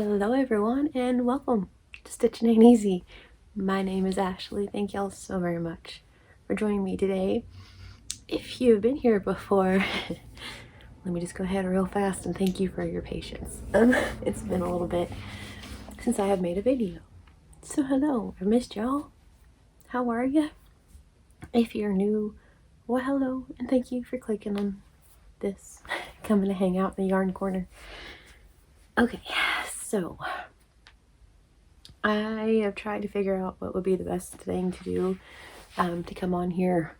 Hello everyone and welcome to Stitching Ain't Easy. My name is Ashley. Thank y'all so very much for joining me today. If you've been here before, let me just go ahead real fast and thank you for your patience. It's been a little bit since I have made a video. So hello, I missed y'all. How are ya? If you're new, well hello and thank you for clicking on this, coming to hang out in the yarn corner. Okay, so I have tried to figure out what would be the best thing to do to come on here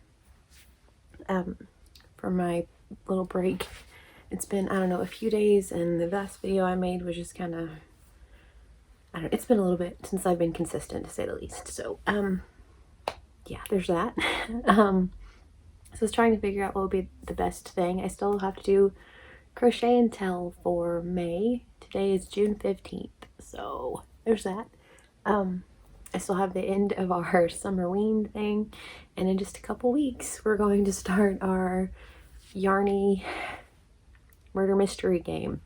for my little break. It's been, I don't know, a few days, and the last video I made was just kind of, I don't know, it's been a little bit since I've been consistent, to say the least. So, yeah, there's that. So I was trying to figure out what would be the best thing. I still have to do crochet and tell for May. Today is June 15th, so there's that. I still have the end of our Summerween thing, and in just a couple weeks we're going to start our Yarny murder mystery game.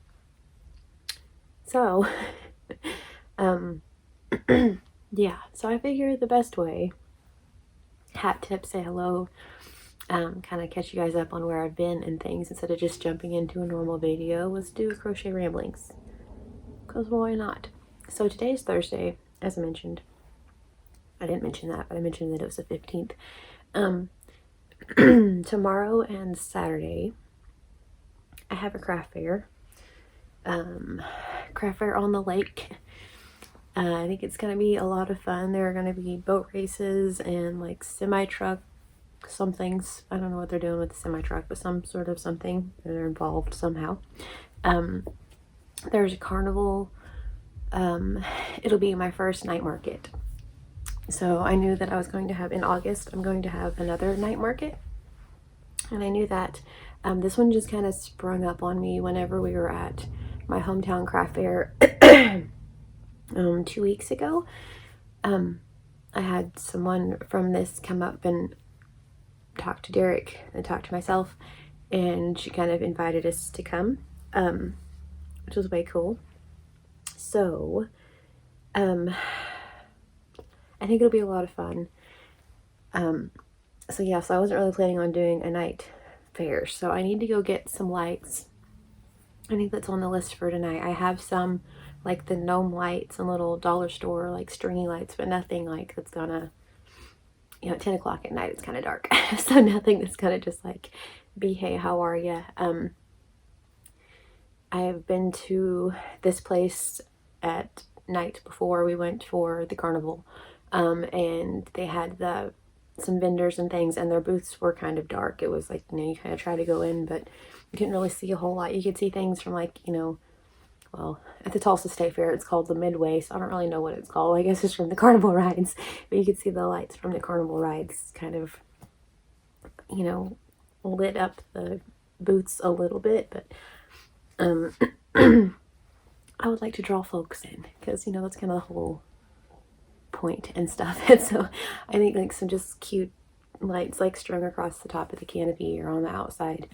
So yeah, so I figured the best way, hat tip, say hello, kind of catch you guys up on where I've been and things instead of just jumping into a normal video, was do a Crochet Ramblings, because why not? So today is Thursday, as I mentioned. I didn't mention that, but I mentioned that it was the 15th. Tomorrow and Saturday, I have a craft fair. Craft fair on the lake. I think it's going to be a lot of fun. There are going to be boat races and like semi-truck somethings. I don't know what they're doing with the semi-truck, but some sort of something. They're involved somehow. There's a carnival. It'll be my first night market. So I knew that I was going to have, in August, I'm going to have another night market. And I knew that this one just kind of sprung up on me whenever we were at my hometown craft fair 2 weeks ago. I had someone from this come up and talk to Derek and talk to myself, and she kind of invited us to come, which was way cool. So I think it'll be a lot of fun. So yeah, so I wasn't really planning on doing a night fair, so I need to go get some lights. I think that's on the list for tonight. I have some, like the gnome lights and little dollar store like stringy lights, but nothing like that's gonna, you know, at 10 o'clock at night it's kind of dark. So nothing that's gonna just like be, hey, how are ya? I have been to this place at night before. We went for the carnival, and they had some vendors and things, and their booths were kind of dark. It was like, you know, you kind of try to go in, but you couldn't really see a whole lot. You could see things from like, you know, well, at the Tulsa State Fair, it's called the Midway, so I don't really know what it's called. I guess it's from the carnival rides, but you could see the lights from the carnival rides kind of, you know, lit up the booths a little bit, but I would like to draw folks in, because, you know, that's kind of the whole point and stuff. And so I think like some just cute lights like strung across the top of the canopy or on the outside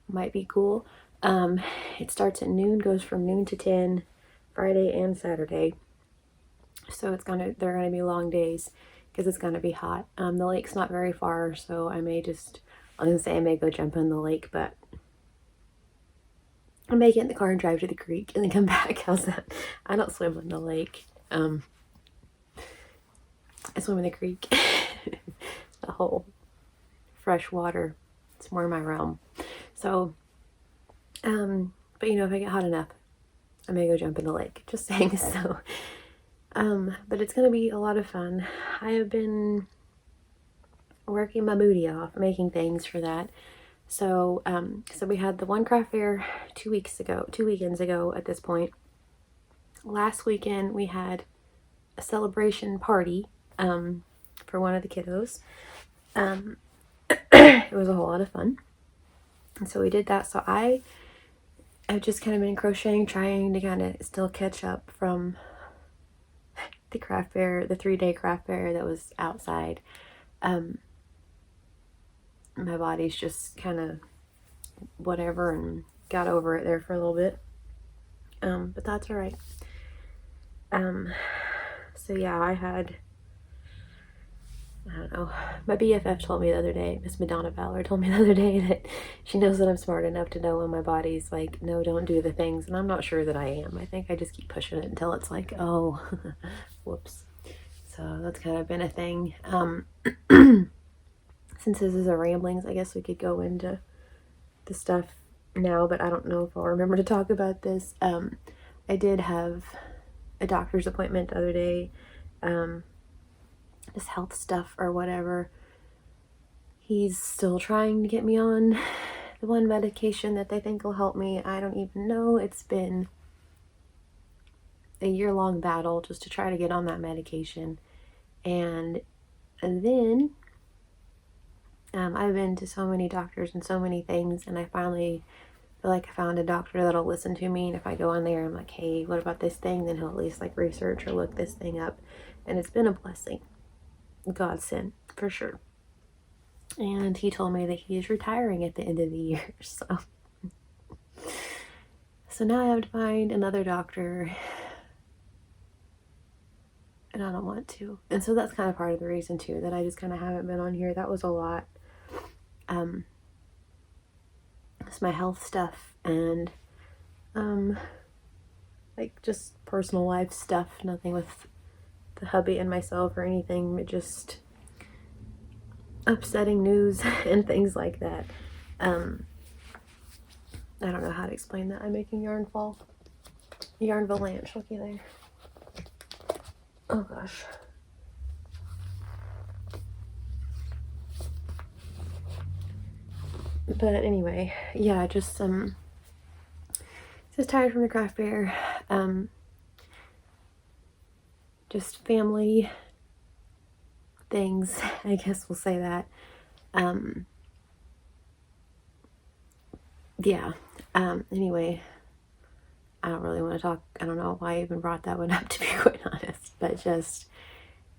might be cool. It starts at noon, goes from noon to 10, Friday and Saturday. So they're gonna be long days because it's gonna be hot. The lake's not very far, so I may go jump in the lake, but I may get in the car and drive to the creek and then come back. How's that? I don't swim in the lake. I swim in the creek. The whole fresh water, it's more my realm. So, but you know, if I get hot enough, I may go jump in the lake. Just saying. So, but it's gonna be a lot of fun. I have been working my booty off making things for that. So, so we had the one craft fair 2 weekends ago at this point. Last weekend we had a celebration party for one of the kiddos. It was a whole lot of fun, and so we did that. So I have just kind of been crocheting, trying to kind of still catch up from the craft fair, the 3-day craft fair that was outside. My body's just kind of whatever, and got over it there for a little bit, but that's all right. So yeah, I don't know, my BFF told me the other day, Miss Madonna Valor told me the other day that she knows that I'm smart enough to know when my body's like, no, don't do the things, and I'm not sure that I am. I think I just keep pushing it until it's like, oh, whoops. So that's kind of been a thing. Since this is a ramblings, I guess we could go into the stuff now, but I don't know if I'll remember to talk about this. I did have a doctor's appointment the other day, just health stuff or whatever. He's still trying to get me on the one medication that they think will help me. I don't even know. It's been a year-long battle just to try to get on that medication. And then I've been to so many doctors and so many things, and I finally feel like I found a doctor that'll listen to me. And if I go on there, I'm like, hey, what about this thing? Then he'll at least like research or look this thing up. And it's been a blessing. Godsend, for sure. And he told me that he is retiring at the end of the year. So now I have to find another doctor. And I don't want to. And so that's kind of part of the reason too, that I just kind of haven't been on here. That was a lot. It's my health stuff and like just personal life stuff. Nothing with the hubby and myself or anything, but just upsetting news and things like that. I don't know how to explain that. I'm making yarn fall. Yarn avalanche, looky there. Oh gosh. But anyway, yeah, just tired from the craft fair. Just family things, I guess we'll say that. Yeah. Anyway, I don't really want to talk. I don't know why I even brought that one up, to be quite honest, but just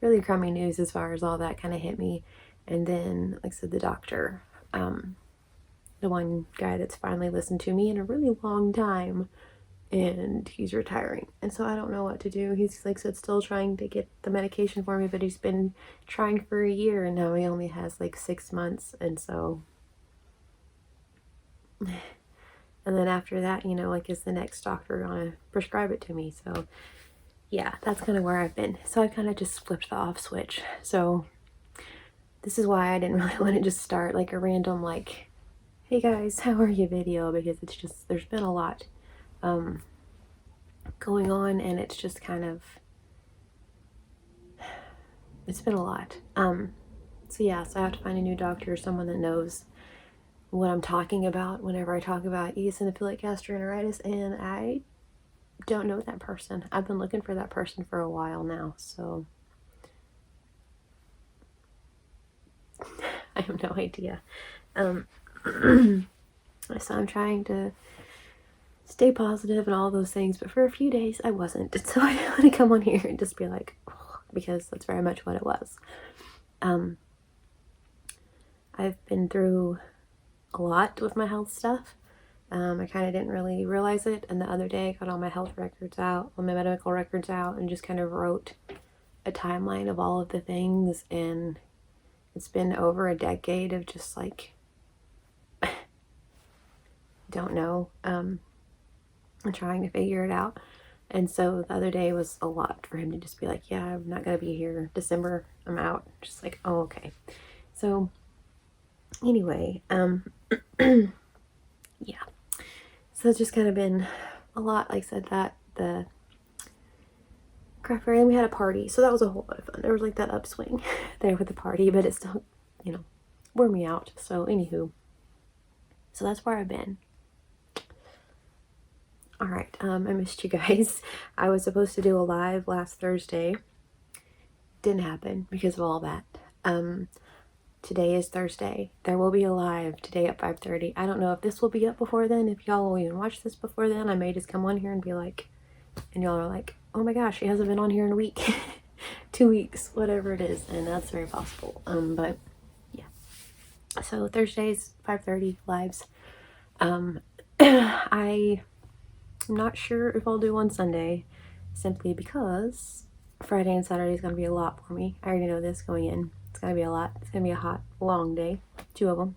really crummy news as far as all that kind of hit me. And then, like I said, the doctor, the one guy that's finally listened to me in a really long time, and he's retiring. And so I don't know what to do. He's, like I said, still trying to get the medication for me, but he's been trying for a year, and now he only has like 6 months. And so, and then after that, you know, like, is the next doctor gonna prescribe it to me? So yeah, that's kind of where I've been. So I kind of just flipped the off switch. So this is why I didn't really want to just start like a random like, hey guys, how are you video, because it's just, there's been a lot going on, and it's just kind of, it's been a lot. So yeah, so I have to find a new doctor, someone that knows what I'm talking about whenever I talk about eosinophilic gastroenteritis, and I don't know that person. I've been looking for that person for a while now, so I have no idea. So I'm trying to stay positive and all those things, but for a few days I wasn't. And so I didn't want to come on here and just be like, oh, because that's very much what it was. I've been through a lot with my health stuff. I kind of didn't really realize it, and the other day I got all my health records out, all my medical records out, and just kind of wrote a timeline of all of the things, and it's been over a decade of just like, don't know, I'm trying to figure it out. And so the other day was a lot for him to just be like, yeah, I'm not gonna be here December, I'm out. Just like, oh, okay. So anyway, yeah, so it's just kind of been a lot. Like I said, that the craft fair, and we had a party, so that was a whole lot of fun. There was like that upswing there with the party, but it still, you know, wore me out. So anywho, so that's where I've been. All right, I missed you guys. I was supposed to do a live last Thursday. Didn't happen because of all that. Today is Thursday. There will be a live today at 5:30. I don't know if this will be up before then, if y'all will even watch this before then. I may just come on here and be like, and y'all are like, oh my gosh, she hasn't been on here in a week. 2 weeks, whatever it is, and that's very possible. But yeah. So Thursdays, 5:30 lives. I'm not sure if I'll do one Sunday. simply because Friday and Saturday is going to be a lot for me. I already know this going in. It's going to be a lot. It's going to be a hot, long day, 2 of them.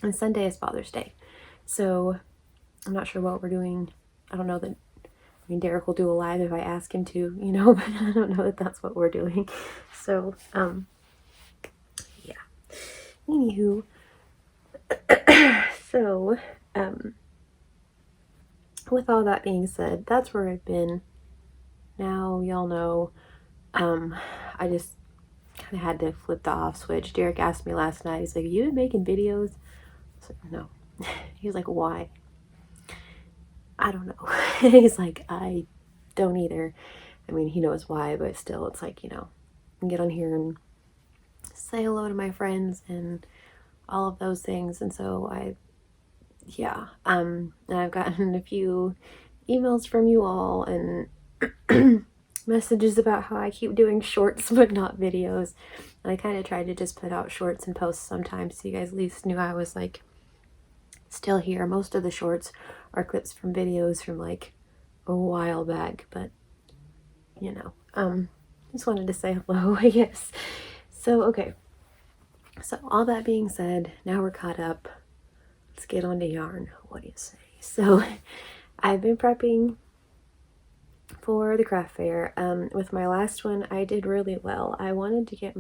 And Sunday is Father's Day. So I'm not sure what we're doing. I don't know that, I mean, Derek will do a live if I ask him to, you know, but I don't know that that's what we're doing. So, yeah. Anywho, so, with all that being said, that's where I've been. Now, y'all know, I just kind of had to flip the off switch. Derek asked me last night, he's like, you been making videos? I was like, no. He's like, why? I don't know. He's like, I don't either. I mean, he knows why, but still, it's like, you know, get on here and say hello to my friends and all of those things. And so yeah, and I've gotten a few emails from you all and messages about how I keep doing shorts but not videos. And I kind of tried to just put out shorts and posts sometimes so you guys at least knew I was like still here. Most of the shorts are clips from videos from like a while back, but you know, just wanted to say hello, I guess. So, okay. So all that being said, now we're caught up. Let's get on to yarn. What do you say? So I've been prepping for the craft fair. With my last one, I did really well. I wanted to get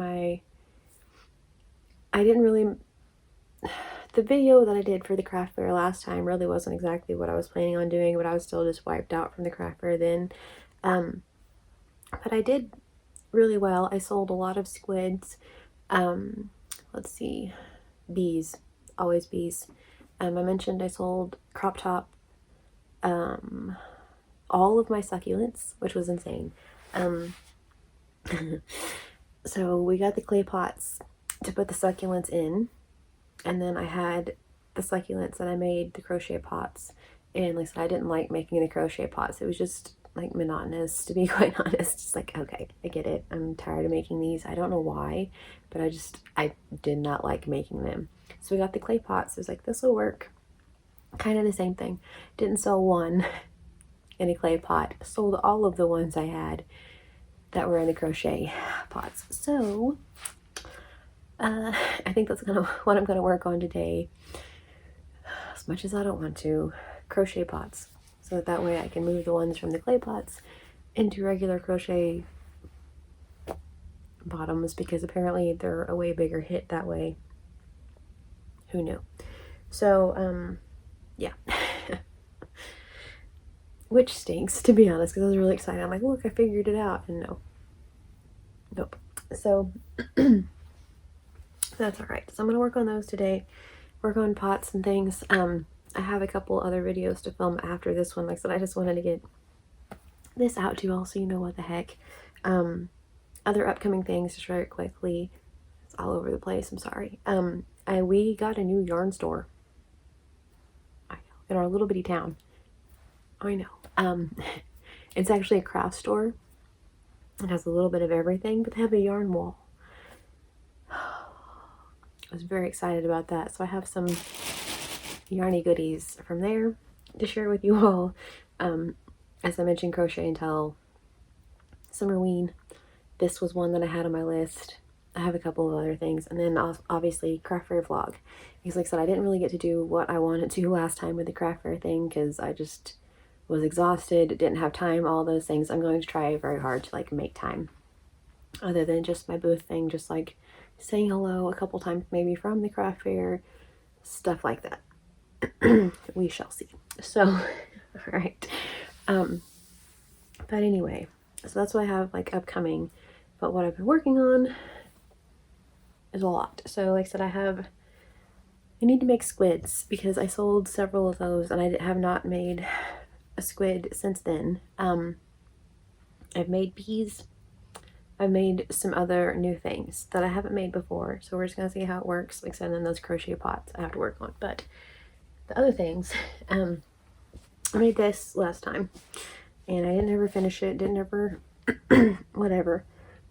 the video that I did for the craft fair last time really wasn't exactly what I was planning on doing, but I was still just wiped out from the craft fair then. But I did really well. I sold a lot of squids. Let's see, bees, always bees. I mentioned I sold crop top, all of my succulents, which was insane. So we got the clay pots to put the succulents in, and then I had the succulents that I made the crochet pots. And like I said, I didn't like making the crochet pots. It was just like monotonous, to be quite honest. It's like, okay, I get it. I'm tired of making these. I don't know why, but I did not like making them. So we got the clay pots. I was like, this will work. Kind of the same thing. Didn't sell one in a clay pot. Sold all of the ones I had that were in the crochet pots. So I think that's what I'm gonna work on today. As much as I don't want to, crochet pots. So that way I can move the ones from the clay pots into regular crochet bottoms, because apparently they're a way bigger hit that way. Who knew? So, yeah. Which stinks, to be honest, because I was really excited. I'm like, look, I figured it out. And no. Nope. So, that's alright. So I'm going to work on those today. Work on pots and things. I have a couple other videos to film after this one. Like I said, I just wanted to get this out to you all so you know what the heck. Other upcoming things, just very quickly. It's all over the place. I'm sorry. We got a new yarn store. I know, in our little bitty town. I know. It's actually a craft store. It has a little bit of everything, but they have a yarn wall. I was very excited about that. So I have some yarny goodies from there to share with you all. As I mentioned, crochet until Summerween. This was one that I had on my list. I have a couple of other things, and then obviously craft fair vlog, because like I said, I didn't really get to do what I wanted to last time with the craft fair thing because I just was exhausted, didn't have time, all those things. I'm going to try very hard to like make time other than just my booth thing, just like saying hello a couple times maybe from the craft fair, stuff like that. We shall see. So all right, but anyway, so that's what I have like upcoming. But what I've been working on is a lot. So like I said, I need to make squids because I sold several of those and I have not made a squid since then. I've made bees. I've made some other new things that I haven't made before. So we're just gonna see how it works. Like I said, and then those crochet pots I have to work on. But the other things, I made this last time and I didn't ever finish it. Didn't ever, whatever.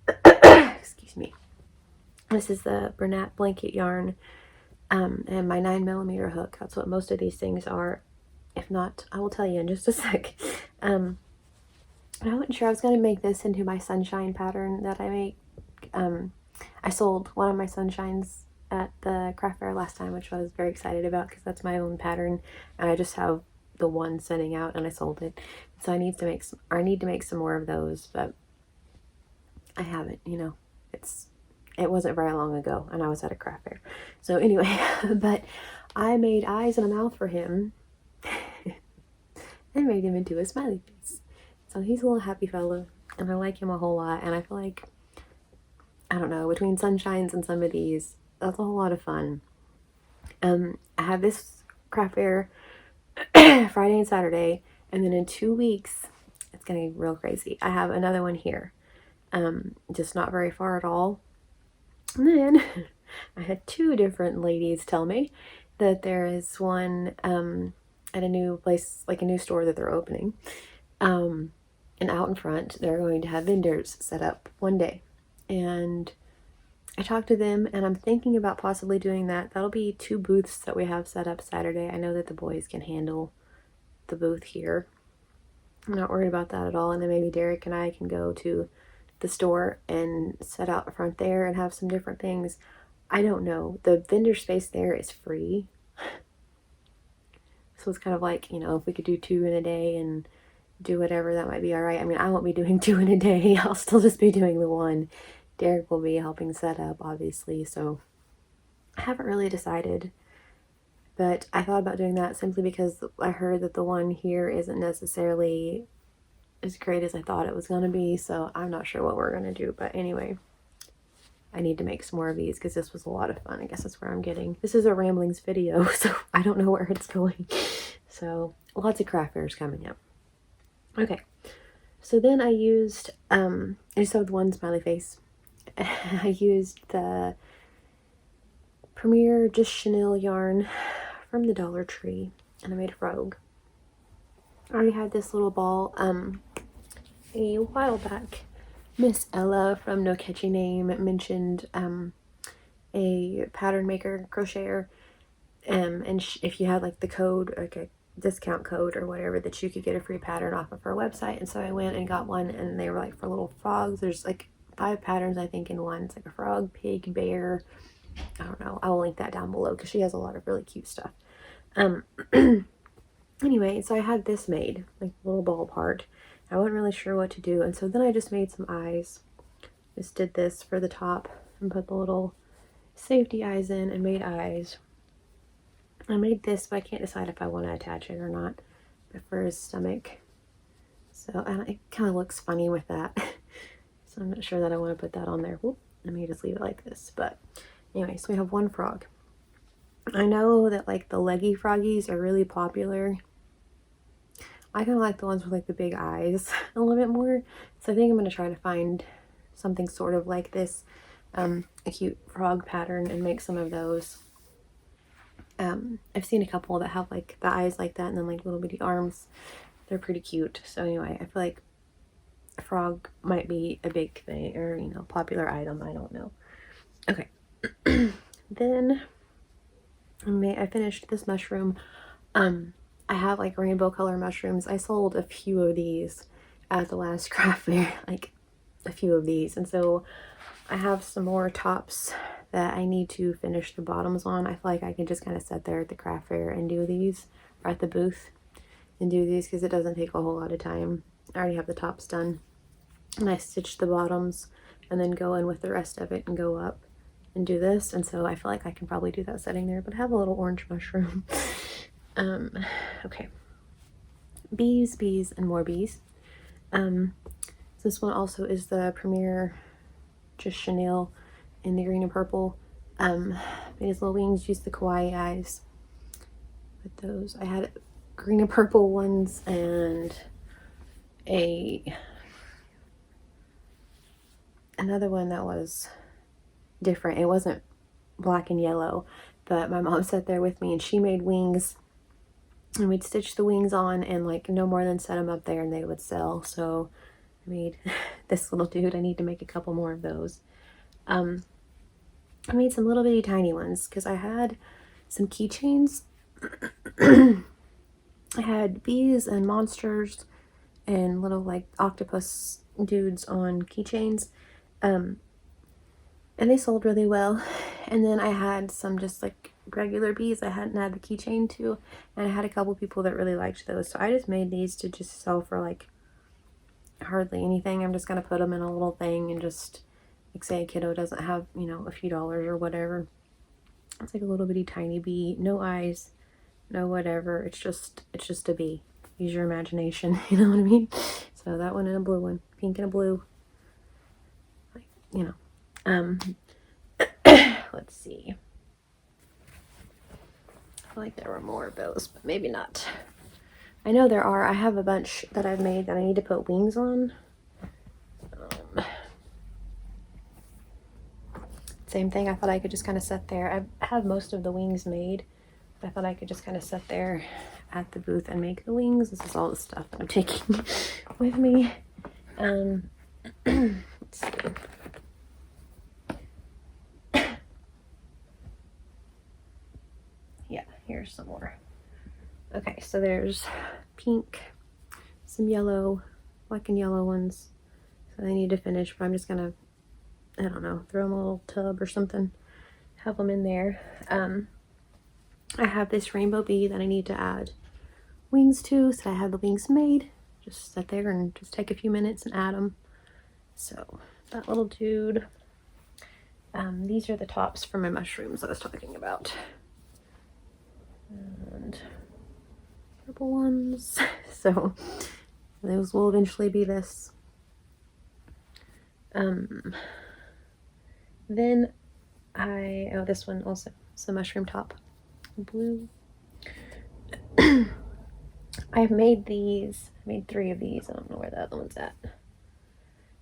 Excuse me. This is the Bernat blanket yarn, and my 9mm hook. That's what most of these things are. If not, I will tell you in just a sec. I wasn't sure. I was going to make this into my sunshine pattern that I make. I sold one of my sunshines at the craft fair last time, which I was very excited about because that's my own pattern, and I just have the one sitting out, and I sold it. So I need to make some. I need to make some more of those, but I haven't. You know, it wasn't very long ago, and I was at a craft fair. So anyway, but I made eyes and a mouth for him, and made him into a smiley face. So he's a little happy fellow, and I like him a whole lot. And I feel like, I don't know, between sunshines and some of these, that's a whole lot of fun. I have this craft fair Friday and Saturday, and then in 2 weeks, it's gonna be real crazy. I have another one here, just not very far at all. And then I had 2 different ladies tell me that there is one at a new place, like a new store that they're opening. And out in front, they're going to have vendors set up one day. And I talked to them, and I'm thinking about possibly doing that. That'll be 2 booths that we have set up Saturday. I know that the boys can handle the booth here. I'm not worried about that at all. And then maybe Derek and I can go to the store and set out front there and have some different things. I don't know. The vendor space there is free. So it's kind of like, you know, if we could do 2 in a day and do whatever, that might be all right. I mean, I won't be doing 2 in a day. I'll still just be doing the one. Derek will be helping set up, obviously. So I haven't really decided. But I thought about doing that simply because I heard that the one here isn't necessarily as great as I thought it was going to be. So I'm not sure what we're going to do. But anyway, I need to make some more of these because this was a lot of fun. I guess that's where I'm getting. This is a Ramblings video, so I don't know where it's going. So lots of craft fairs coming up. Okay, so then I used, I just have one smiley face. I used the Premier Just Chenille yarn from the Dollar Tree, and I made a frog. I already had this little ball a while back. Miss Ella from No Catchy Name mentioned a pattern maker, crocheter, and if you had like the code, like a discount code or whatever, that you could get a free pattern off of her website. And so I went and got one, and they were like for little frogs. There's like 5 patterns I think in one. It's like a frog, pig, bear. I don't know. I will link that down below because she has a lot of really cute stuff. Anyway, so I had this made, like a little ball part. I wasn't really sure what to do, and so then I just made some eyes. Just did this for the top and put the little safety eyes in and made eyes. I made this, but I can't decide if I want to attach it or not, but for his stomach. So, and it kind of looks funny with that. So I'm not sure that I want to put that on there. Whoop, let me just leave it like this. But anyway, so we have one frog. I know that like the leggy froggies are really popular. I kind of like the ones with like the big eyes a little bit more. So I think I'm going to try to find something sort of like this, a cute frog pattern, and make some of those. I've seen a couple that have like the eyes like that and then like little bitty arms. They're pretty cute. So anyway, I feel like a frog might be a big thing, or, you know, popular item. I don't know. Okay. Then I finished this mushroom. I have like rainbow color mushrooms. I sold a few of these at the last craft fair, like a few of these. And so I have some more tops that I need to finish the bottoms on. I feel like I can just kind of sit there at the craft fair and do these, or at the booth and do these, because it doesn't take a whole lot of time. I already have the tops done. And I stitch the bottoms and then go in with the rest of it and go up and do this. And so I feel like I can probably do that sitting there, but I have a little orange mushroom. Okay. Bees, and more bees. This one also is the Premier Just Chenille in the green and purple. Made his little wings, used the kawaii eyes with those. I had green and purple ones and another one that was different. It wasn't black and yellow, but my mom sat there with me and she made wings, and we'd stitch the wings on and like no more than set them up there and they would sell. So I made this little dude. I need to make a couple more of those. I made some little bitty tiny ones because I had some keychains. I had bees and monsters and little like octopus dudes on keychains. And they sold really well. And then I had some just like regular bees I hadn't had the keychain to, and I had a couple people that really liked those, so I just made these to just sell for like hardly anything. I'm just gonna put them in a little thing and just like say a kiddo doesn't have, you know, a few dollars or whatever. It's like a little bitty tiny bee, no eyes, no whatever. It's just a bee. Use your imagination, you know what I mean? So that one and a blue one, pink and a blue, like, you know. Let's see. I feel like there were more of those, but maybe not. I know there are. I have a bunch that I've made that I need to put wings on. Same thing. I thought I could just kind of sit there. I have most of the wings made. I thought I could just kind of sit there at the booth and make the wings. This is all the stuff that I'm taking with me. Let's see. Yeah, here's some more. Okay, so there's pink, some yellow, black and yellow ones. So I need to finish, but I'm just gonna, I don't know, throw them in a little tub or something, have them in there. I have this rainbow bee that I need to add wings to, so I have the wings made. Just sit there and just take a few minutes and add them. So that little dude. These are the tops for my mushrooms I was talking about. And purple ones. So those will eventually be this. Then this one also, it's a mushroom top, blue. I've made these. I made 3 of these. I don't know where the other one's at.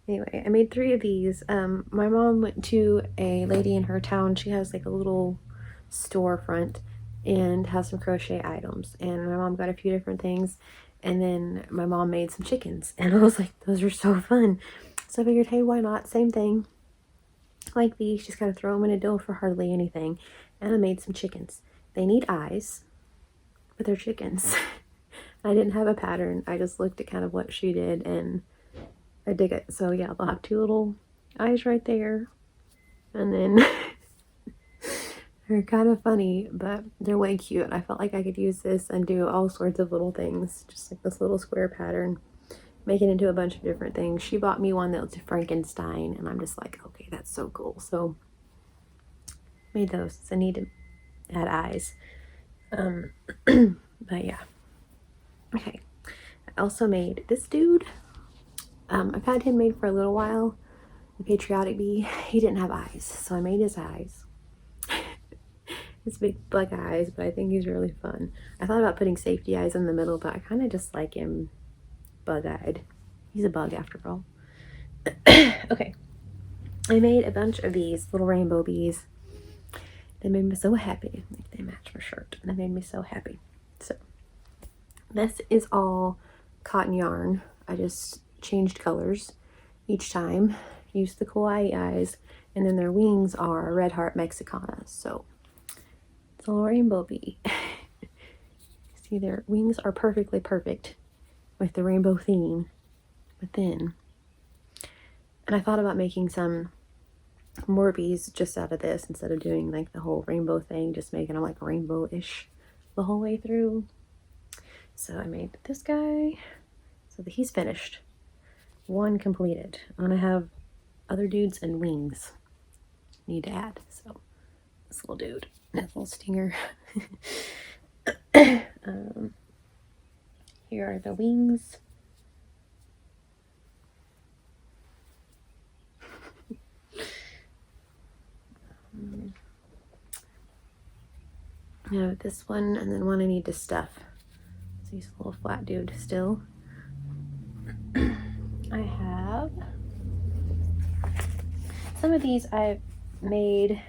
Anyway, I made 3 of these. My mom went to a lady in her town. She has like a little storefront and has some crochet items. And my mom got a few different things. And then my mom made some chickens. And I was like, those are so fun. So I figured, hey, why not? Same thing. Like these, just kind of throw them in a dough for hardly anything. And I made some chickens. They need eyes, but they're chickens. I didn't have a pattern. I just looked at kind of what she did and I dig it. So yeah, they'll have 2 little eyes right there. And then they're kind of funny, but they're way cute. I felt like I could use this and do all sorts of little things. Just like this little square pattern. Make it into a bunch of different things. She bought me one that was a Frankenstein, and I'm just like, okay, that's so cool. So made those. I need to add eyes. But yeah. Okay. I also made this dude. I've had him made for a little while. The patriotic bee. He didn't have eyes, so I made his eyes. His big black eyes, but I think he's really fun. I thought about putting safety eyes in the middle, but I kind of just like him bug-eyed. He's a bug after all. Okay. I made a bunch of these little rainbow bees. They made me so happy. Like, they match my shirt. They made me so happy. So this is all cotton yarn. I just changed colors each time. Used the kawaii eyes. And then their wings are Red Heart Mexicana. So it's a little rainbow bee. See, their wings are perfectly perfect with the rainbow theme. But then, and I thought about making some more bees just out of this instead of doing like the whole rainbow thing, just making them like rainbow-ish the whole way through. So I made this guy so that he's finished. One completed. I'm gonna have other dudes and wings need to add. So this little dude, that little stinger. Here are the wings. I have this one, and then one I need to stuff. So he's a little flat dude still. I have some of these I've made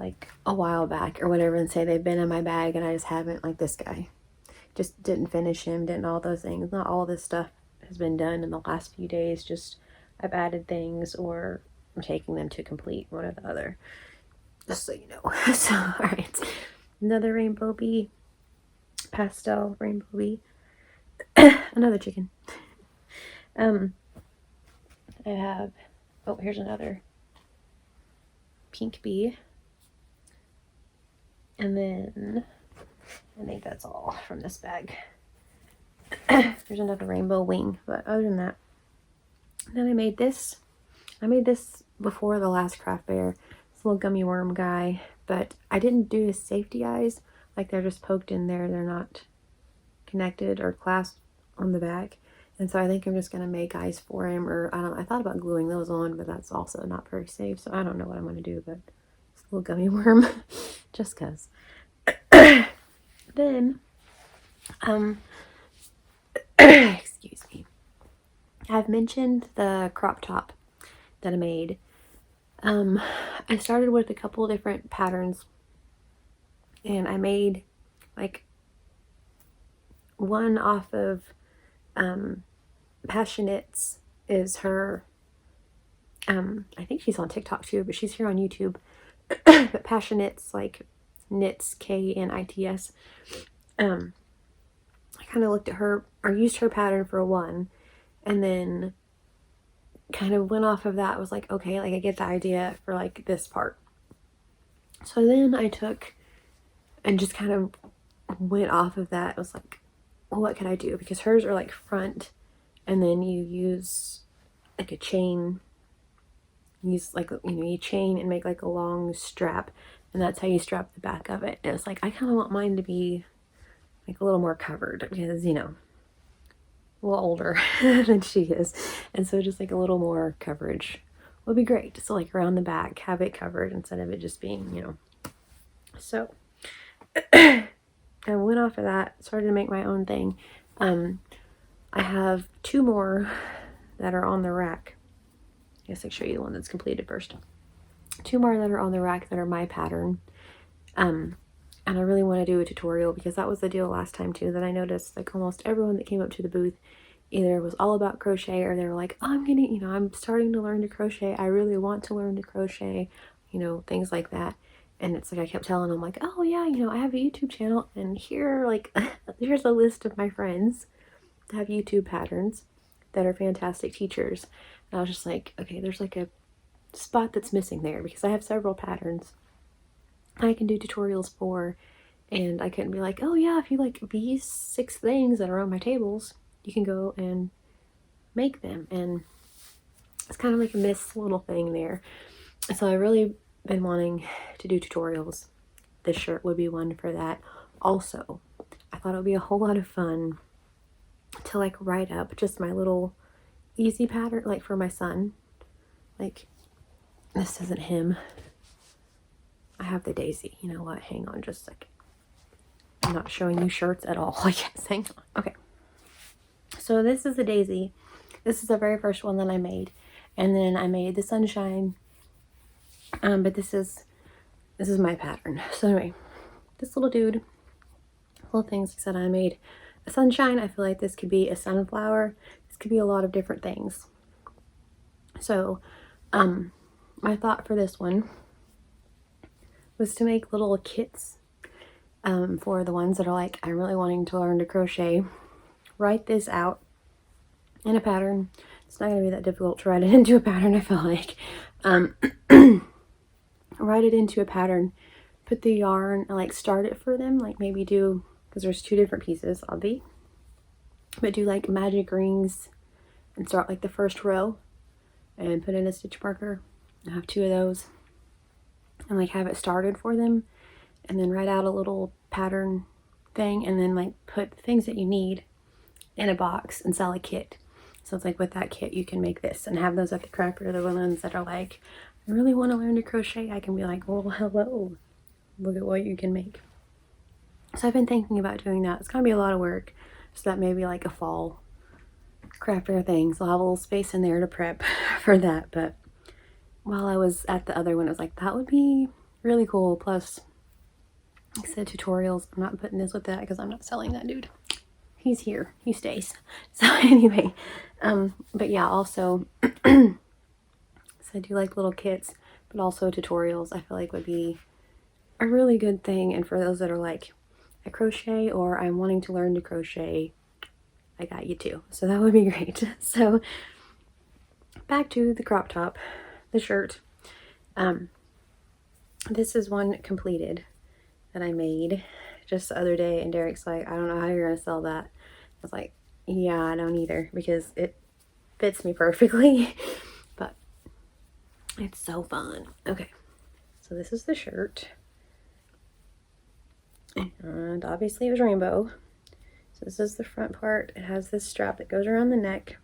like a while back or whatever, and say they've been in my bag and I just haven't, like this guy. Just didn't finish him, didn't all those things. Not all this stuff has been done in the last few days. Just I've added things or I'm taking them to complete, one or the other. Just so you know. So, alright. Another rainbow bee. Pastel rainbow bee. another chicken. I have, oh, here's another pink bee. And then I think that's all from this bag. There's another rainbow wing, but other than that, then I made this. I made this before the last craft fair. This little gummy worm guy, but I didn't do his safety eyes. Like, they're just poked in there. They're not connected or clasped on the back. And so I think I'm just going to make eyes for him, or I thought about gluing those on, but that's also not very safe. So I don't know what I'm going to do, but this little gummy worm, just cause. Then, excuse me. I've mentioned the crop top that I made. I started with a couple different patterns, and I made like one off of Passionates is her, I think she's on TikTok too, but she's here on YouTube. But Passionates, like knits, Knits. I kind of looked at her, or used her pattern for one, and then kind of went off of that. Was like, okay, like I get the idea for like this part. So then I took and just kind of went off of that. It was like, well, what can I do? Because hers are like front, and then you use like a chain. Use like, you chain and make like a long strap, and that's how you strap the back of it. And it's like, I kind of want mine to be like a little more covered because, a little older than she is. And so just like a little more coverage would be great. So like around the back, have it covered instead of it just being, So I went off of that, started to make my own thing. I have two more that are on the rack. I guess I'll show you the one that's completed first. Two more that are on the rack that are my pattern. And I really want to do a tutorial because that was the deal last time too, that I noticed like almost everyone that came up to the booth either was all about crochet, or they were like, oh, I'm starting to learn to crochet. I really want to learn to crochet, things like that. And it's like, I kept telling them like, oh yeah, I have a YouTube channel, and here, like, here's a list of my friends that have YouTube patterns that are fantastic teachers. And I was just like, okay, there's like a spot that's missing there because I have several patterns I can do tutorials for, and I couldn't be like, oh yeah, if you like these 6 things that are on my tables, you can go and make them. And it's kind of like a missed little thing there. So I really been wanting to do tutorials. This shirt would be one for that. Also, I thought it would be a whole lot of fun to like write up just my little easy pattern, like for my son. Like, this isn't him. I have the daisy. You know what? Hang on just a second. I'm not showing you shirts at all. I guess. Hang on. Okay. So this is the daisy. This is the very first one that I made. And then I made the sunshine. But this is my pattern. So anyway, this little dude, little things. Like I said, I made a sunshine. I feel like this could be a sunflower. This could be a lot of different things. So, my thought for this one was to make little kits for the ones that are like, I'm really wanting to learn to crochet. Write this out in a pattern. It's not going to be that difficult to write it into a pattern, I feel like. Write it into a pattern, put the yarn, like start it for them, like maybe do, because there's 2 different pieces, obvi, but do like magic rings and start like the first row and put in a stitch marker. I have 2 of those. And like have it started for them, and then write out a little pattern thing, and then like put things that you need in a box and sell a kit. So it's like with that kit you can make this and have those at the craft fair. The ones that are like, I really want to learn to crochet, I can be like, well, hello, look at what you can make. So I've been thinking about doing that. It's gonna be a lot of work, so that maybe like a fall craft fair thing, so I'll have a little space in there to prep for that. But while I was at the other one, I was like, that would be really cool. Plus, like I said, tutorials. I'm not putting this with that because I'm not selling that dude. He's here. He stays. So anyway, but yeah, also, so I do like little kits, but also tutorials I feel like would be a really good thing. And for those that are like, I crochet or I'm wanting to learn to crochet, I got you too. So that would be great. So back to the crop top, the shirt. This is one completed that I made just the other day, and Derek's like, I don't know how you're gonna sell that. I was like, yeah, I don't either, because it fits me perfectly, but it's so fun. Okay, so this is the shirt, and obviously it was rainbow. So this is the front part. It has this strap that goes around the neck.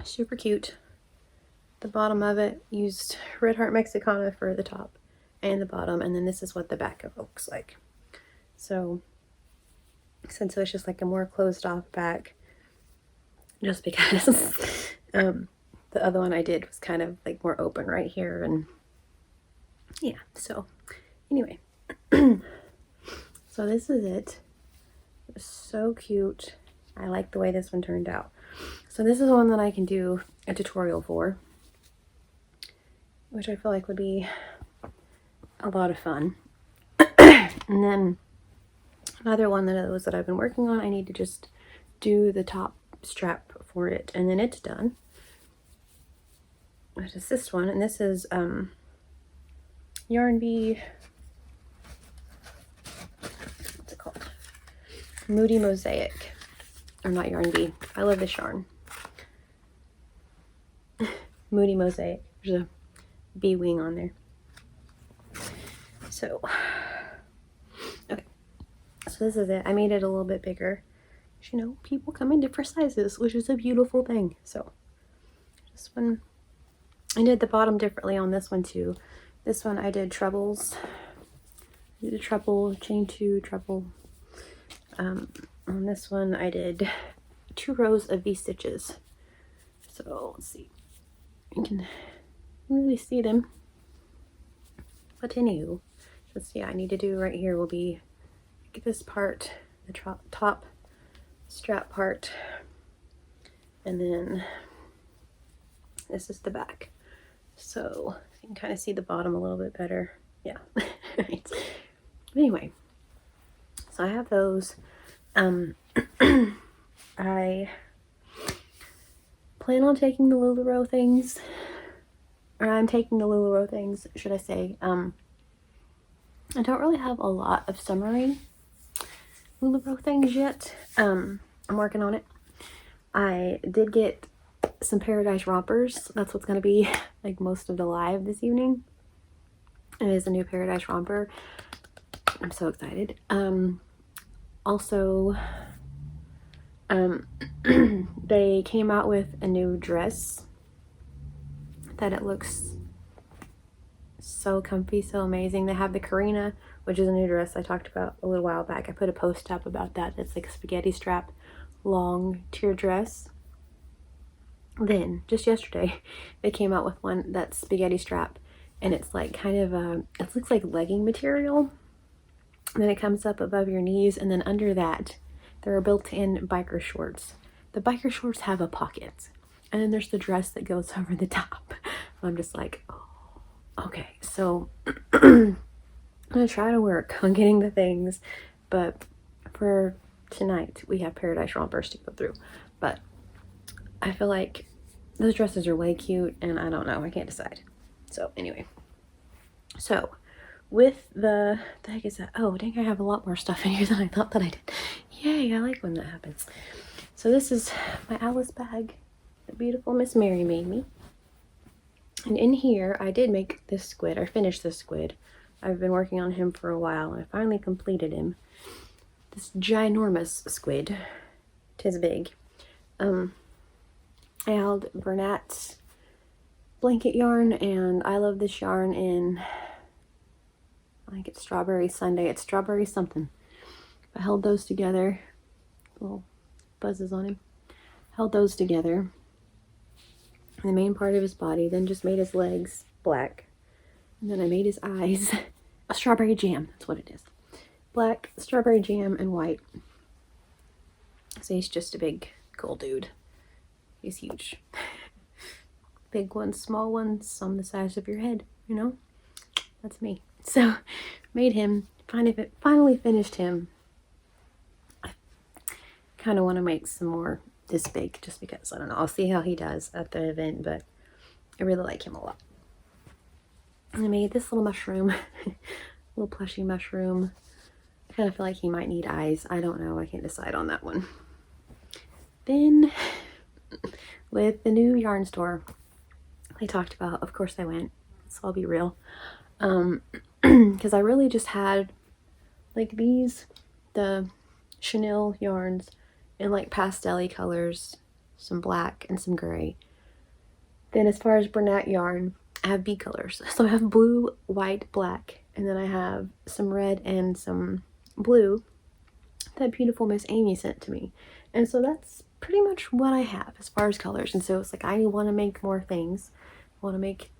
Super cute. The bottom of it used Red Heart Mexicana for the top and the bottom, and then this is what the back of it looks like. So since it was just like a more closed off back, just because the other one I did was kind of like more open right here, and yeah, so anyway. So this is it. It was so cute. I like the way this one turned out. So this is one that I can do a tutorial for, which I feel like would be a lot of fun. And then another one that I've been working on, I need to just do the top strap for it, and then it's done. Which is this one, and this is Yarn Bee. What's it called? Moody Mosaic. Or not Yarn Bee. I love this yarn. Moody Mosaic. There's a bee wing on there. So, okay. So this is it. I made it a little bit bigger. You know, people come in different sizes, which is a beautiful thing. So, this one, I did the bottom differently on this one too. This one I did trebles. I did a treble, chain 2, treble. On this one I did 2 rows of V-stitches. So let's see. You can really see them. But anywho, just yeah, I need to do right here will be get this part, the top strap part, and then this is the back. So you can kind of see the bottom a little bit better. Yeah. Right. But anyway, so I have those. I plan on taking the LuLaRoe things, or I'm taking the LuLaRoe things, should I say. I don't really have a lot of summery LuLaRoe things yet. I'm working on it. I did get some Paradise Rompers. That's what's going to be like most of the live this evening. It is a new Paradise Romper. I'm so excited. Also, they came out with a new dress that it looks so comfy, so amazing. They have the Karina, which is a new dress I talked about a little while back. I put a post up about that. It's like a spaghetti strap long tier dress. Then just yesterday they came out with one that's spaghetti strap, and it's like kind of it looks like legging material, and then it comes up above your knees, and then under that there are built-in biker shorts. The biker shorts have a pocket, and then there's the dress that goes over the top. I'm just like, oh, okay, so I'm gonna try to work on getting the things, but for tonight we have Paradise Rompers to go through. But I feel like those dresses are way cute, and I don't know, I can't decide. So anyway, so with the heck is that? Oh dang, I have a lot more stuff in here than I thought that I did. Yay, I like when that happens. So this is my Alice bag that beautiful Miss Mary made me. And in here I did make this squid. I finished this squid. I've been working on him for a while, and I finally completed him. This ginormous squid. 'Tis big. I held Bernat's blanket yarn, and I love this yarn in, I think it's Strawberry Sunday. It's Strawberry something. I held those together. Little buzzes on him. Held those together. The main part of his body. Then just made his legs black. And then I made his eyes a strawberry jam. That's what it is. Black, strawberry jam, and white. So he's just a big, cool dude. He's huge. Big ones, small ones, some the size of your head, you know? That's me. So, made him, finally finished him. kind of want to make some more this big just because, I don't know, I'll see how he does at the event, but I really like him a lot. I made this little mushroom, little plushy mushroom. I kind of feel like he might need eyes. I don't know. I can't decide on that one. Then with the new yarn store they talked about, of course I went, so I'll be real. Because I really just had like these, the chenille yarns in like pastel-y colors, some black and some gray. Then as far as Bernat yarn, I have B colors. So I have blue, white, black, and then I have some red and some blue that beautiful Miss Amy sent to me. And so that's pretty much what I have as far as colors. And so it's like, I want to make more things. I want to make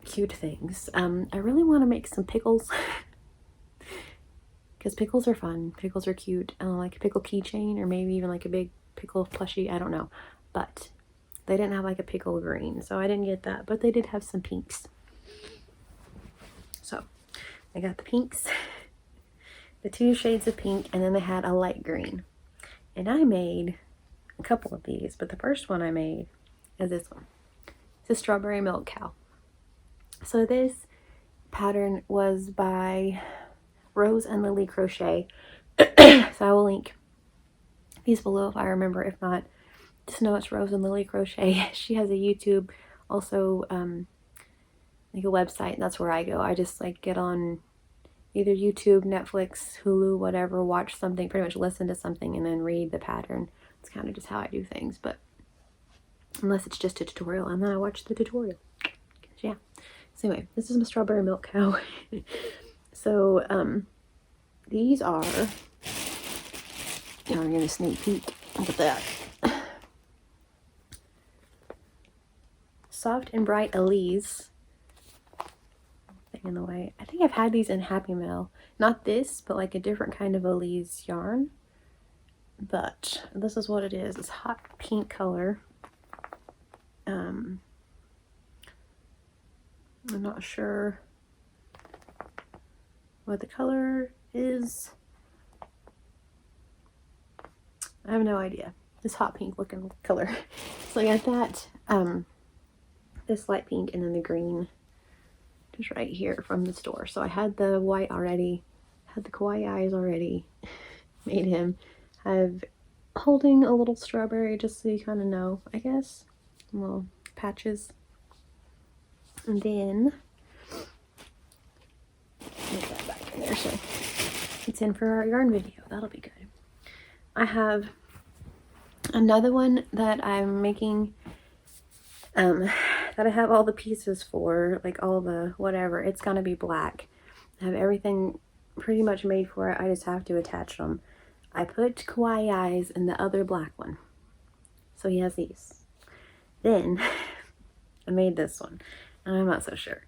cute things. I really want to make some pickles because pickles are fun. Pickles are cute. Like a pickle keychain, or maybe even like a big pickle plushie. I don't know, but they didn't have like a pickle green, so I didn't get that, but they did have some pinks. So I got the pinks, the 2 shades of pink, and then they had a light green. And I made a couple of these, but the first one I made is this one. It's a strawberry milk cow. So this pattern was by Rose and Lily Crochet. So I will link these below if I remember. If not, just know it's Rose and Lily Crochet. She has a YouTube, also like a website, and that's where I go. I just like get on either YouTube, Netflix, Hulu, whatever, watch something, pretty much listen to something, and then read the pattern. It's kind of just how I do things, but unless it's just a tutorial, and then I watch the tutorial. Yeah. So anyway, this is my strawberry milk cow. So these are, you know, I'm gonna sneak peek. Look at that. Soft and Bright Elise. Thing in the way. I think I've had these in Happy Mail. Not this, but like a different kind of Elise yarn. But this is what it is. It's hot pink color. I'm not sure what the color is. I have no idea. This hot pink looking color. So I got that. This light pink, and then the green just right here from the store. So I had the white already, had the kawaii eyes already, made him have holding a little strawberry just so you kind of know, I guess, little patches. And then put that back in there so it's in for our yarn video. That'll be good. I have another one that I'm making, that I have all the pieces for, like all the whatever. It's gonna be black. I have everything pretty much made for it. I just have to attach them. I put kawaii eyes in the other black one, so he has these. Then I made this one, and I'm not so sure.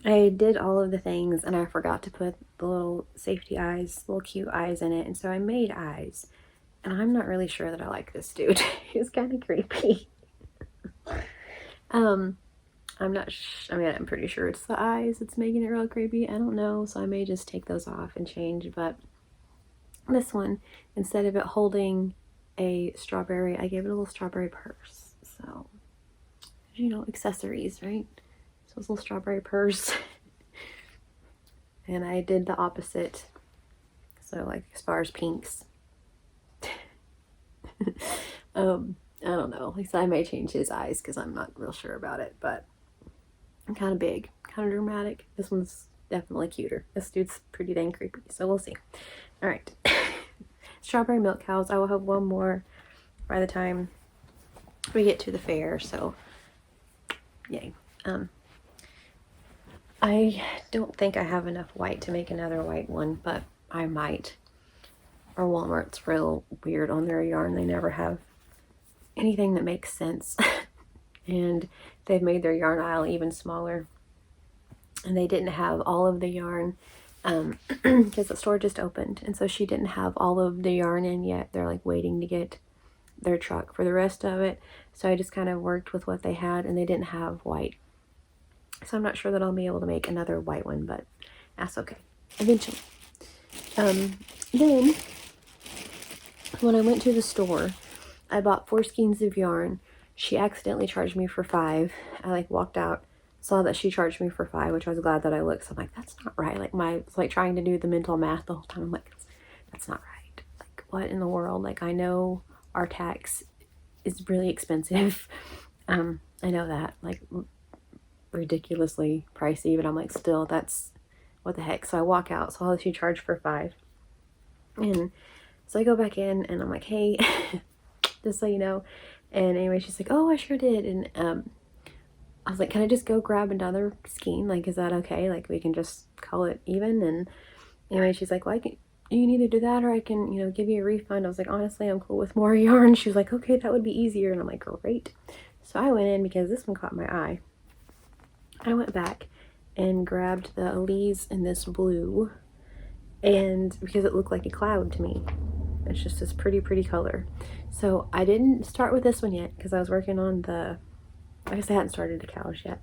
I did all of the things, and I forgot to put the little safety eyes, little cute eyes in it, and so I made eyes. And I'm not really sure that I like this dude. He's kind of creepy. I'm pretty sure it's the eyes that's making it real creepy. I don't know, so I may just take those off and change. But this one, instead of it holding a strawberry, I gave it a little strawberry purse. So, you know, accessories, right? So it's a little strawberry purse. And I did the opposite. So like as far as pinks. I don't know. At least I may change his eyes because I'm not real sure about it, but I'm kind of big, kind of dramatic. This one's definitely cuter. This dude's pretty dang creepy, so we'll see. All right. Strawberry milk cows. I will have one more by the time we get to the fair, so yay. I don't think I have enough white to make another white one, but I might. Or Walmart's real weird on their yarn. They never have anything that makes sense. And they've made their yarn aisle even smaller. And they didn't have all of the yarn because the store just opened. And so she didn't have all of the yarn in yet. They're like waiting to get their truck for the rest of it. So I just kind of worked with what they had, and they didn't have white. So I'm not sure that I'll be able to make another white one, but that's okay. Eventually. Then when I went to the store, I bought 4 skeins of yarn. She accidentally charged me for 5. I like walked out, saw that she charged me for 5, which I was glad that I looked. So I'm like, that's not right. Like it's like trying to do the mental math the whole time. I'm like, that's not right. Like what in the world? Like I know our tax is really expensive. I know that, like ridiculously pricey, but I'm like, still, that's what the heck. So I walk out, saw that she charged for 5. And so I go back in and I'm like, hey, just so you know. And anyway, she's like, oh, I sure did. And I was like, can I just go grab another skein? Like, is that okay? Like, we can just call it even. And anyway, she's like, well, you can either do that or I can, you know, give you a refund. I was like, honestly, I'm cool with more yarn. She was like, okay, that would be easier. And I'm like, great. So I went in because this one caught my eye. I went back and grabbed the Elise in this blue, and because it looked like a cloud to me. It's just this pretty color. So I didn't start with this one yet because I was working on I guess I hadn't started the cows yet.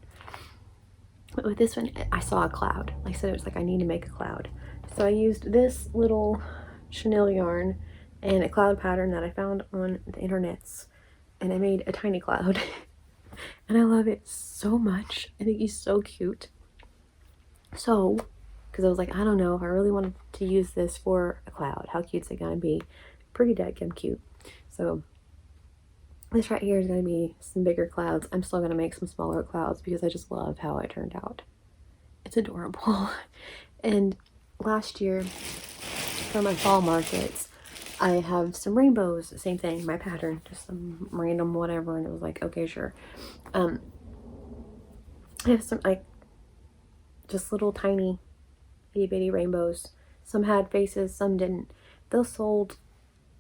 But with this one, I saw a cloud. Like I said, it was like, I need to make a cloud. So I used this little chenille yarn and a cloud pattern that I found on the internets, and I made a tiny cloud. And I love it so much. I think he's so cute. So, because I was like, I don't know if I really wanted to use this for a cloud. How cute is it going to be? Pretty dadgum cute. So, this right here is going to be some bigger clouds. I'm still going to make some smaller clouds because I just love how it turned out. It's adorable. And last year, for my fall markets, I have some rainbows. Same thing, my pattern, just some random whatever. And it was like, okay, sure. I have some, like, just little tiny itty bitty rainbows. Some had faces, some didn't. Those sold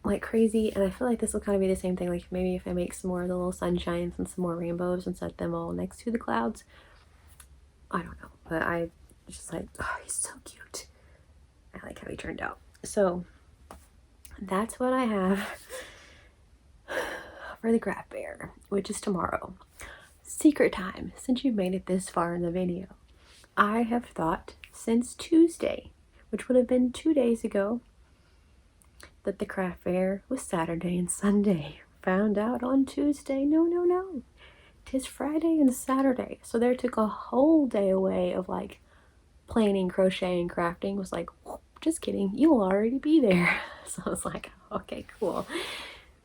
like crazy, and I feel like this will kind of be the same thing. Like maybe if I make some more of the little sunshines and some more rainbows and set them all next to the clouds. I don't know, but I just like, oh, he's so cute. I like how he turned out. So that's what I have for the craft fair, which is tomorrow. Secret time, since you've made it this far in the video. I have thought since Tuesday, which would have been 2 days ago, that the craft fair was Saturday and Sunday. Found out on Tuesday, no. 'Tis Friday and Saturday. So there took a whole day away of like planning, crocheting, crafting. Was like, just kidding, you'll already be there. So I was like, okay, cool.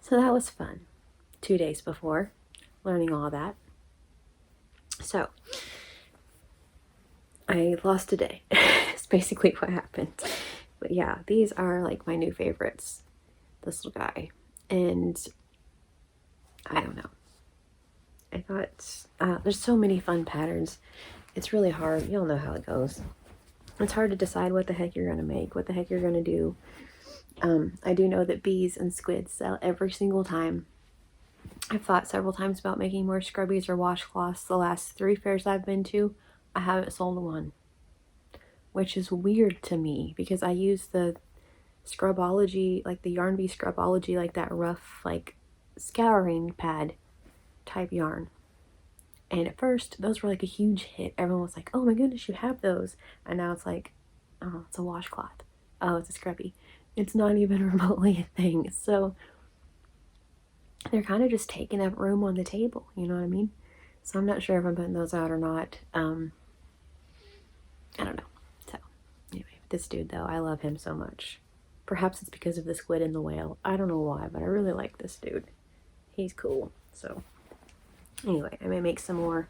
So that was fun. 2 days before, learning all that. So I lost a day. It's basically what happened. But yeah, these are like my new favorites. This little guy. And I don't know. I thought, there's so many fun patterns. It's really hard. You'll know how it goes. It's hard to decide what the heck you're going to make, what the heck you're going to do. I do know that bees and squid sell every single time. I've thought several times about making more scrubbies or washcloths. The last 3 fairs I've been to, I haven't sold one. Which is weird to me because I use the Scrubology, like the Yarn Bee Scrubology, like that rough, like scouring pad type yarn. And at first, those were like a huge hit. Everyone was like, oh my goodness, you have those. And now it's like, oh, it's a washcloth. Oh, it's a scrubby. It's not even remotely a thing. So they're kind of just taking up room on the table. You know what I mean? So I'm not sure if I'm putting those out or not. I don't know. So anyway, this dude though, I love him so much. Perhaps it's because of the squid and the whale. I don't know why, but I really like this dude. He's cool. So anyway, I may make some more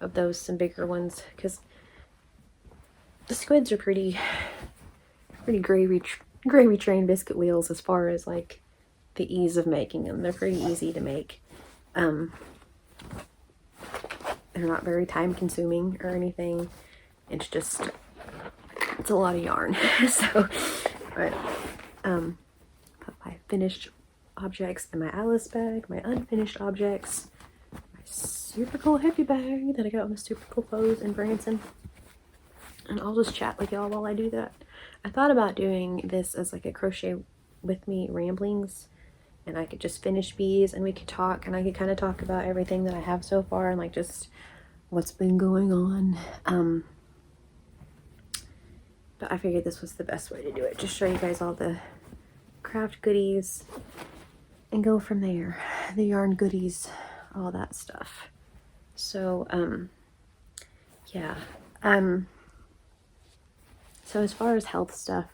of those, some bigger ones, because the squids are pretty gravy train biscuit wheels as far as like the ease of making them. They're pretty easy to make. They're not very time consuming or anything. It's just, it's a lot of yarn. So, but put my finished objects in my Alice bag, my unfinished objects, my super cool hippie bag that I got with Super Cool Clothes in Branson. And I'll just chat with y'all while I do that. I thought about doing this as like a crochet with me ramblings, and I could just finish bees and we could talk, and I could kind of talk about everything that I have so far and like just what's been going on. But I figured this was the best way to do it. Just show you guys all the craft goodies, and go from there. The yarn goodies, all that stuff. So, yeah. So as far as health stuff,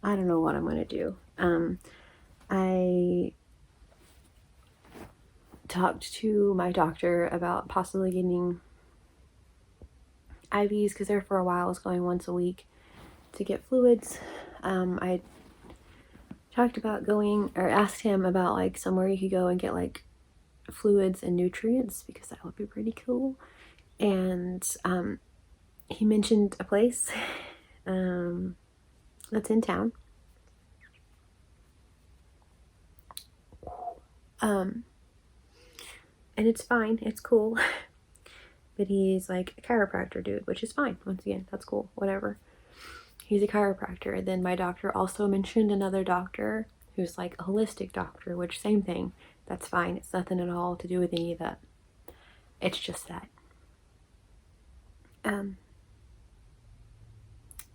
I don't know what I'm going to do. I talked to my doctor about possibly getting IVs, because there for a while I was going once a week to get fluids. I talked about going, or asked him about like somewhere you could go and get like fluids and nutrients, because that would be pretty cool. And he mentioned a place that's in town. And it's fine, it's cool. But he's like a chiropractor dude, which is fine. Once again, that's cool, whatever. He's a chiropractor. And then my doctor also mentioned another doctor who's like a holistic doctor, which same thing. That's fine. It's nothing at all to do with any of that. It's just that.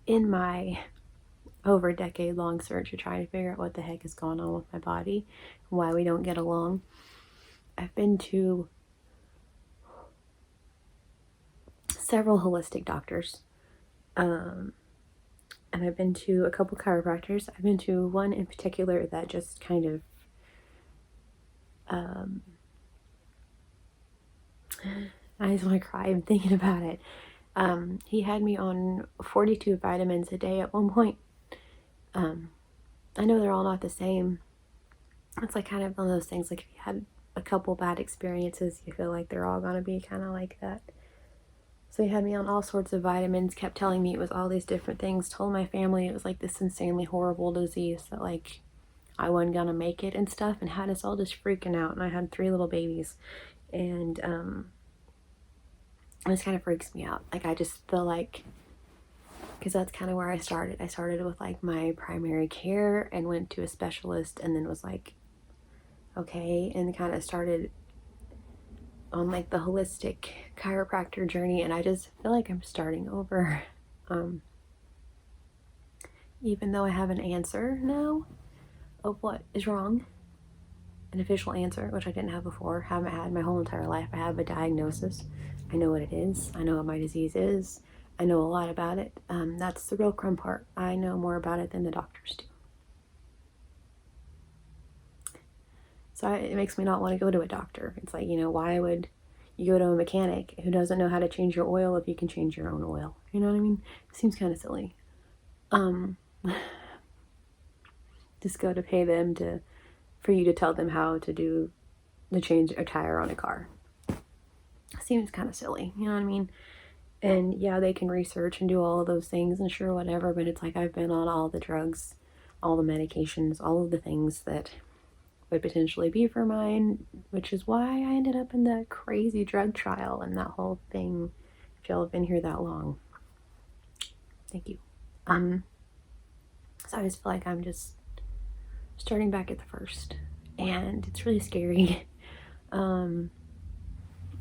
In my over decade long search of trying to figure out what the heck is going on with my body and why we don't get along, I've been to several holistic doctors. And I've been to a couple chiropractors. I've been to one in particular that just kind of I just want to cry. I'm thinking about it. He had me on 42 vitamins a day at one point. I know they're all not the same. It's like kind of one of those things, like if you had a couple bad experiences, you feel like they're all gonna be kind of like that. So he had me on all sorts of vitamins, kept telling me it was all these different things, told my family it was like this insanely horrible disease that like I wasn't gonna make it and stuff, and had us all just freaking out. And I had 3 little babies, and this kind of freaks me out. Like I just feel like, because that's kind of where I started. I started with like my primary care and went to a specialist, and then was like, okay, and kind of started on like the holistic chiropractor journey, and I just feel like I'm starting over. Even though I have an answer now of what is wrong, an official answer, which I didn't have before, haven't had my whole entire life. I have a diagnosis. I know what it is. I know what my disease is. I know a lot about it. That's the real crumb part. I know more about it than the doctors do. So it makes me not want to go to a doctor. It's like, why would you go to a mechanic who doesn't know how to change your oil if you can change your own oil? You know what I mean? It seems kind of silly. Just go to pay them for you to tell them how to do the change a tire on a car. Seems kind of silly, you know what I mean? And yeah, they can research and do all of those things and sure, whatever, but it's like I've been on all the drugs, all the medications, all of the things that would potentially be for mine, which is why I ended up in that crazy drug trial and that whole thing. If y'all have been here that long, thank you. So I just feel like I'm just starting back at the first, and it's really scary.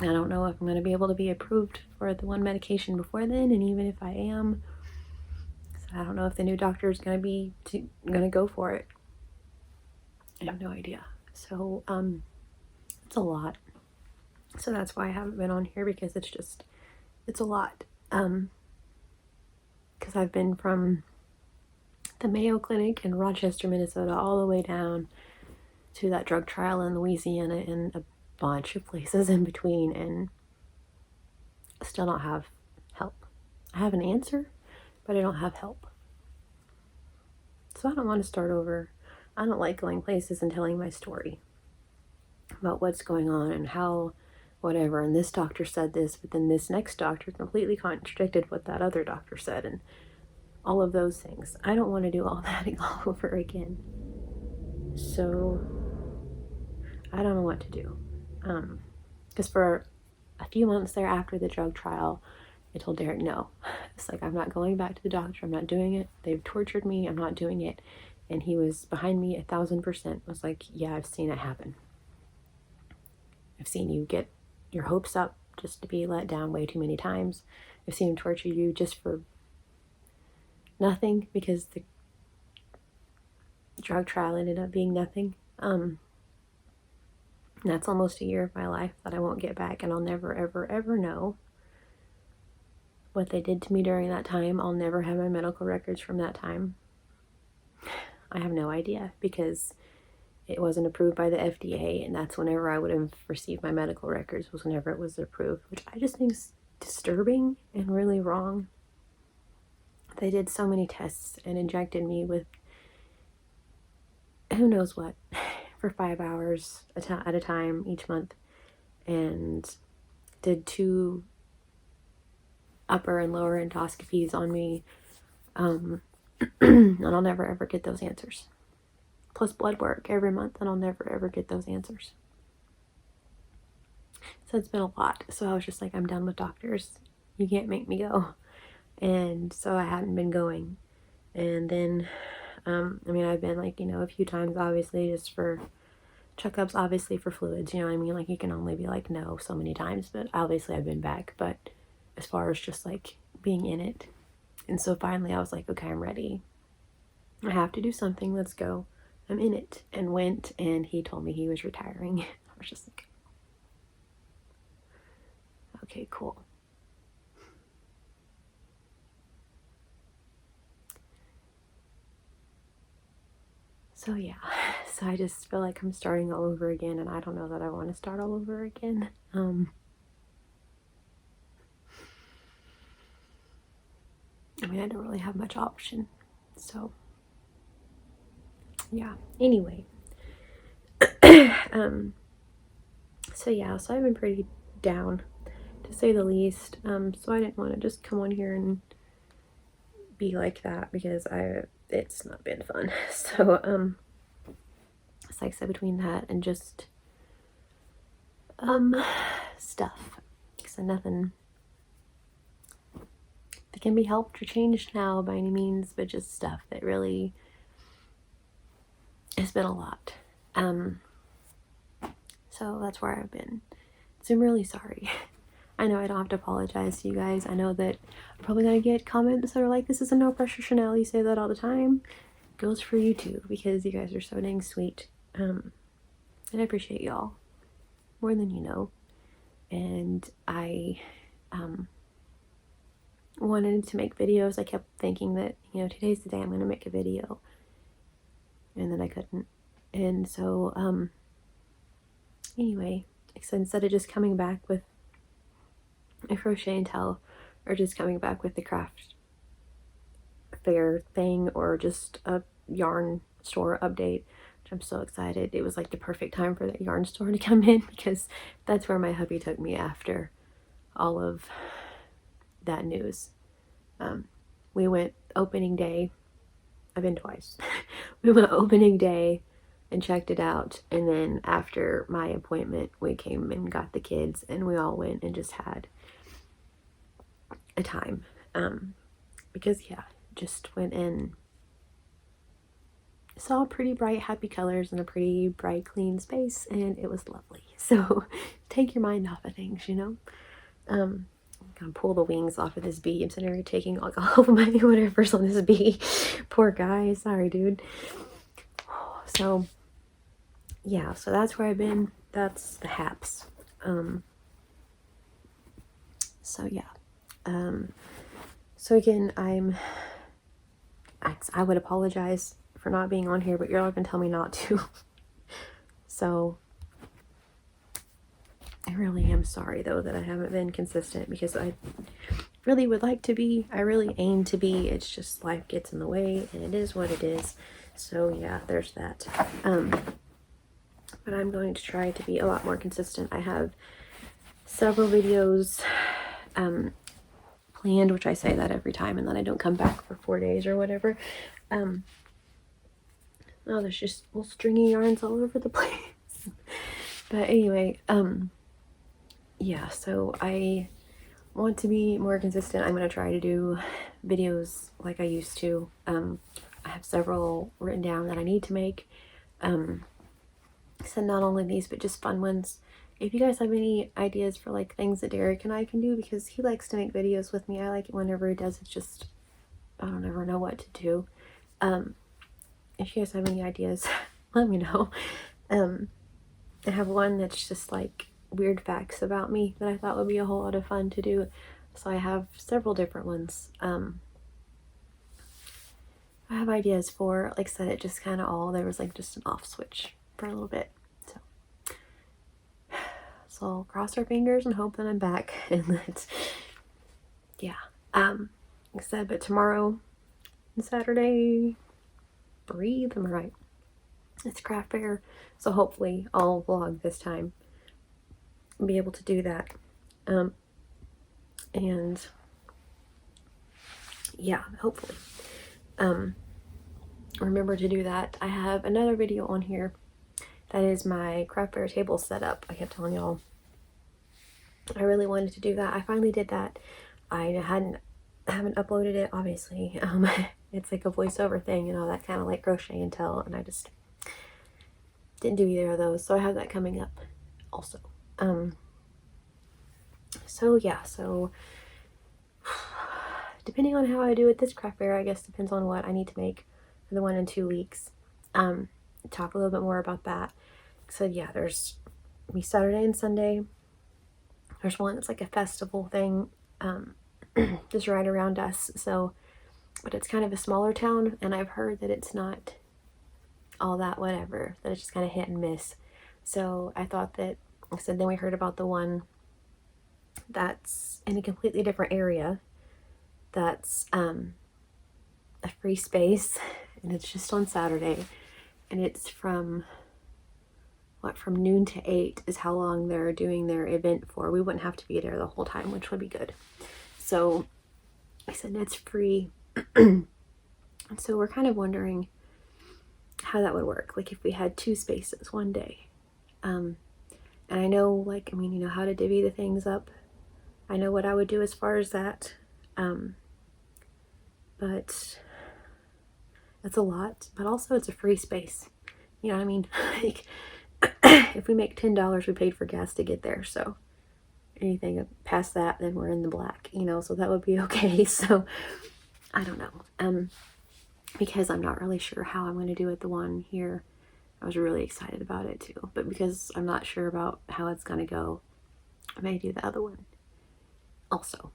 I don't know if I'm going to be able to be approved for the one medication before then, and even if I am, so I don't know if the new doctor is going to go for it. I have no idea. So, it's a lot. So that's why I haven't been on here, because it's a lot. Because I've been from the Mayo Clinic in Rochester, Minnesota, all the way down to that drug trial in Louisiana and a bunch of places in between, and still don't have help. I have an answer, but I don't have help. So I don't want to start over. I don't like going places and telling my story about what's going on and how whatever, and this doctor said this, but then this next doctor completely contradicted what that other doctor said, and all of those things. I don't want to do all that all over again. So I don't know what to do. Because for a few months there after the drug trial, I told Derek, no. It's like, I'm not going back to the doctor. I'm not doing it. They've tortured me. I'm not doing it. And he was behind me 1,000%. Was like, yeah, I've seen it happen. I've seen you get your hopes up just to be let down way too many times. I've seen him torture you just for nothing, because the drug trial ended up being nothing. That's almost a year of my life that I won't get back, and I'll never, ever, ever know what they did to me during that time. I'll never have my medical records from that time. I have no idea, because it wasn't approved by the FDA, and that's whenever I would have received my medical records, was whenever it was approved, which I just think is disturbing and really wrong. They did so many tests and injected me with who knows what for 5 hours at a time each month, and did 2 upper and lower endoscopies on me, and I'll never ever get those answers. Plus blood work every month, and I'll never ever get those answers. So it's been a lot. So I was just like, I'm done with doctors. You can't make me go. And so I hadn't been going. And then, I mean, I've been like, a few times, obviously, just for checkups, obviously for fluids, you know what I mean? Like, you can only be like, no, so many times, but obviously I've been back. But as far as just like being in it. And so finally I was like, okay, I'm ready. I have to do something. Let's go. I'm in it. And went, and he told me he was retiring. I was just like, okay, cool. So yeah, so I just feel like I'm starting all over again, and I don't know that I want to start all over again. I mean, I don't really have much option, so yeah. Anyway, so yeah, so I've been pretty down, to say the least. So I didn't want to just come on here and be like that, because it's not been fun. So it's like I said, between that and just stuff, so nothing that can be helped or changed now by any means, but just stuff that really has been a lot. So that's where I've been. So I'm really sorry. I know I don't have to apologize to you guys. I know that I'm probably gonna get comments that are like, this is a no pressure Chanel, you say that all the time. Goes for you too, because you guys are so dang sweet. And I appreciate y'all more than you know. And I wanted to make videos. I kept thinking that, today's the day I'm gonna make a video, and then I couldn't. And so anyway, so instead of just coming back with a crochet and tell, or just coming back with the craft fair thing, or just a yarn store update, which I'm so excited. It was like the perfect time for that yarn store to come in, because that's where my hubby took me after all of that news. We went opening day. I've been twice. We went opening day and checked it out, and then after my appointment we came and got the kids, and we all went and just had a time, because yeah, just went and saw pretty bright happy colors in a pretty bright clean space, and it was lovely. So take your mind off of things, I'm gonna pull the wings off of this bee. I'm sitting here taking like all of my whatever's on this bee. Poor guy, sorry dude. So yeah, so that's where I've been. That's the haps. So yeah. So again, I would apologize for not being on here, but you're all gonna tell me not to. So I really am sorry though that I haven't been consistent, because I really would like to be. I really aim to be. It's just life gets in the way, and it is what it is. So yeah, there's that. But I'm going to try to be a lot more consistent. I have several videos planned, which I say that every time, and then I don't come back for 4 days or whatever. Oh, there's just little stringy yarns all over the place. But anyway, yeah, so I want to be more consistent. I'm going to try to do videos like I used to. I have several written down that I need to make. So not only these, but just fun ones. If you guys have any ideas for like things that Derek and I can do, because he likes to make videos with me. I like it whenever he does. It's just I don't ever know what to do. If you guys have any ideas, let me know. I have one that's just like weird facts about me that I thought would be a whole lot of fun to do. So I have several different ones. I have ideas for, like I said, it just kind of all, there was like just an off switch for a little bit. So I'll cross our fingers and hope that I'm back. And that, yeah. Like I said, but tomorrow and Saturday, breathe, am I right? It's craft fair. So hopefully I'll vlog this time and be able to do that. And yeah, hopefully. Remember to do that. I have another video on here that is my craft fair table setup. I kept telling y'all I really wanted to do that. I finally did that. I haven't uploaded it, obviously. It's like a voiceover thing and all that, kind of like crochet and tell, and I just didn't do either of those. So I have that coming up also. So yeah, so depending on how I do with this craft fair, I guess depends on what I need to make for the one in 2 weeks. Talk a little bit more about that. So yeah, there's me Saturday and Sunday. There's one that's like a festival thing, just right around us. So, but it's kind of a smaller town, and I've heard that it's not all that whatever, that it's just kind of hit and miss. So I thought that, like I said, then we heard about the one that's in a completely different area, that's a free space, and it's just on Saturday, and it's from noon to 8 is how long they're doing their event for. We wouldn't have to be there the whole time, which would be good. So I said it's free. So we're kind of wondering how that would work, like if we had 2 spaces one day. And I know, like, I mean, you know how to divvy the things up. I know what I would do as far as that. But it's a lot, but also it's a free space. You know what I mean? Like, if we make $10, we paid for gas to get there. So anything past that, then we're in the black, you know, so that would be okay. So I don't know. Because I'm not really sure how I'm going to do it, the one here. I was really excited about it too, but because I'm not sure about how it's going to go, I may do the other one also.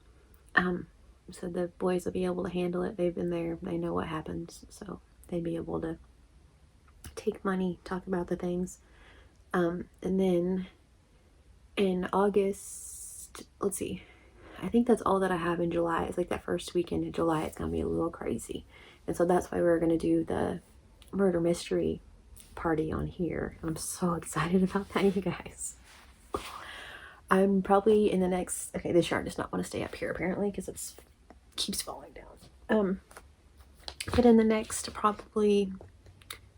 So the boys will be able to handle it. They've been there. They know what happens. So they'd be able to take money, talk about the things. And then in August, let's see, I think that's all that I have in July. It's like that first weekend in July, it's going to be a little crazy. And so that's why we're going to do the murder mystery party on here. I'm so excited about that, you guys. I'm probably in the next, okay, this yarn does not want to stay up here apparently because it keeps falling down. But in the next probably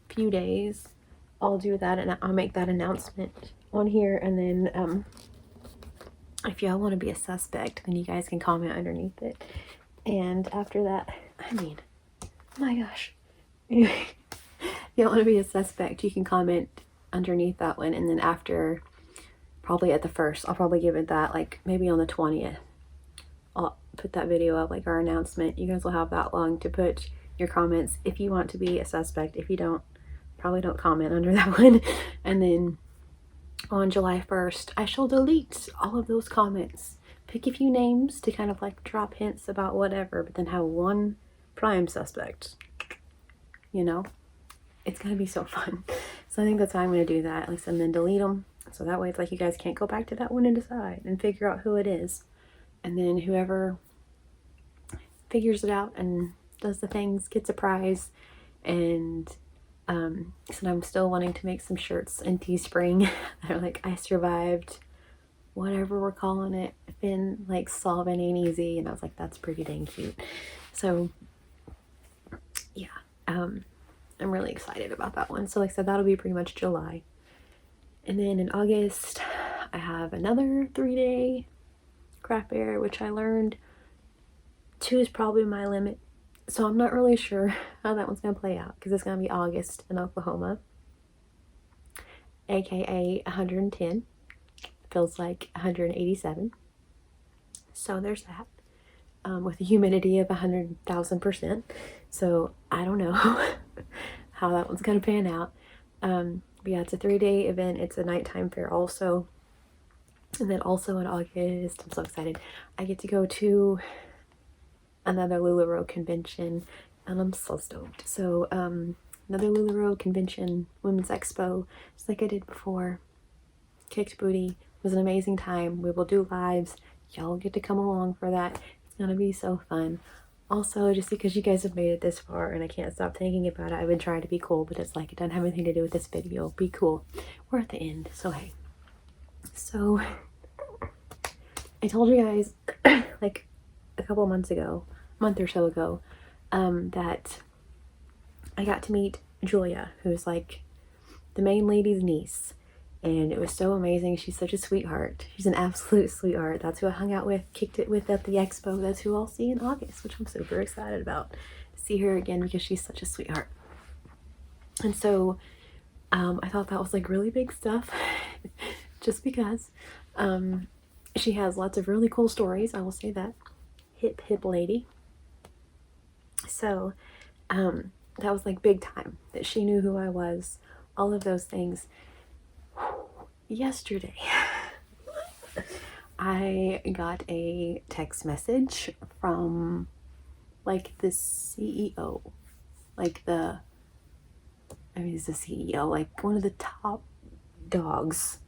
few days, I'll do that and I'll make that announcement on here. And then if y'all want to be a suspect, then you guys can comment underneath it. And after that, I mean, my gosh. Anyway, if y'all want to be a suspect, you can comment underneath that one. And then after, probably at the first, I'll probably give it that, like maybe on the 20th. I'll put that video up, like our announcement. You guys will have that long to put your comments if you want to be a suspect. If you don't, probably don't comment under that one. And then on July 1st, I shall delete all of those comments. Pick a few names to kind of like drop hints about whatever, but then have one prime suspect. You know? It's gonna be so fun. So I think that's how I'm gonna do that. Like, and then delete them. So that way it's like you guys can't go back to that one and decide and figure out who it is. And then whoever figures it out and does the things gets a prize. And so I'm still wanting to make some shirts in Teespring that are like, I survived whatever we're calling it. Been like solving ain't easy. And I was like, that's pretty dang cute. So yeah, I'm really excited about that one. So like I said, that'll be pretty much July. And then in August, I have another 3-day craft fair, which I learned 2 is probably my limit. So I'm not really sure how that one's going to play out because it's going to be August in Oklahoma, aka 110. Feels like 187. So there's that. with a humidity of 100,000%. So I don't know how that one's gonna pan out. But yeah, it's a 3-day event. It's a nighttime fair also. And then also in August, I'm so excited, I get to go to another LuLaRoe convention, and I'm so stoked. So another LuLaRoe convention, Women's Expo, just like I did before. Kicked booty. It was an amazing time. We will do lives. Y'all get to come along for that. It's gonna be so fun. Also, just because you guys have made it this far and I can't stop thinking about it, I've been trying to be cool, but it's like it doesn't have anything to do with this video. Be cool. We're at the end, so hey. So I told you guys like a couple months ago, a month or so ago, that I got to meet Julia, who's like the main lady's niece. And it was so amazing. She's such a sweetheart. She's an absolute sweetheart. That's who I hung out with, kicked it with at the expo. That's who I'll see in August, which I'm super excited about. To see her again because she's such a sweetheart. And so I thought that was like really big stuff just because she has lots of really cool stories. I will say that. Hip lady. So that was like big time that she knew who I was, all of those things. Yesterday I got a text message from like the CEO, like he's the CEO, like one of the top dogs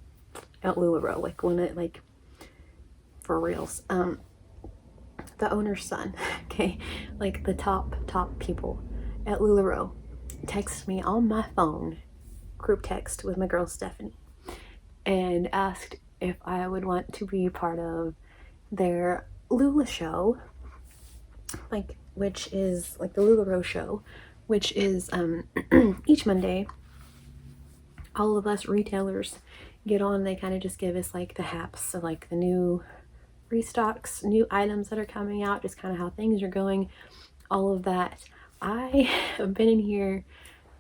at LuLaRoe, like one of, like, for reals, the owner's son, okay, like the top people at LuLaRoe texted me on my phone, group text with my girl Stephanie, and asked if I would want to be part of their Lula show, like, which is like the LuLaRoe show, which is each Monday all of us retailers get on. They kind of just give us like the haps of like the new restocks, new items that are coming out, just kind of how things are going, all of that. I have been in here,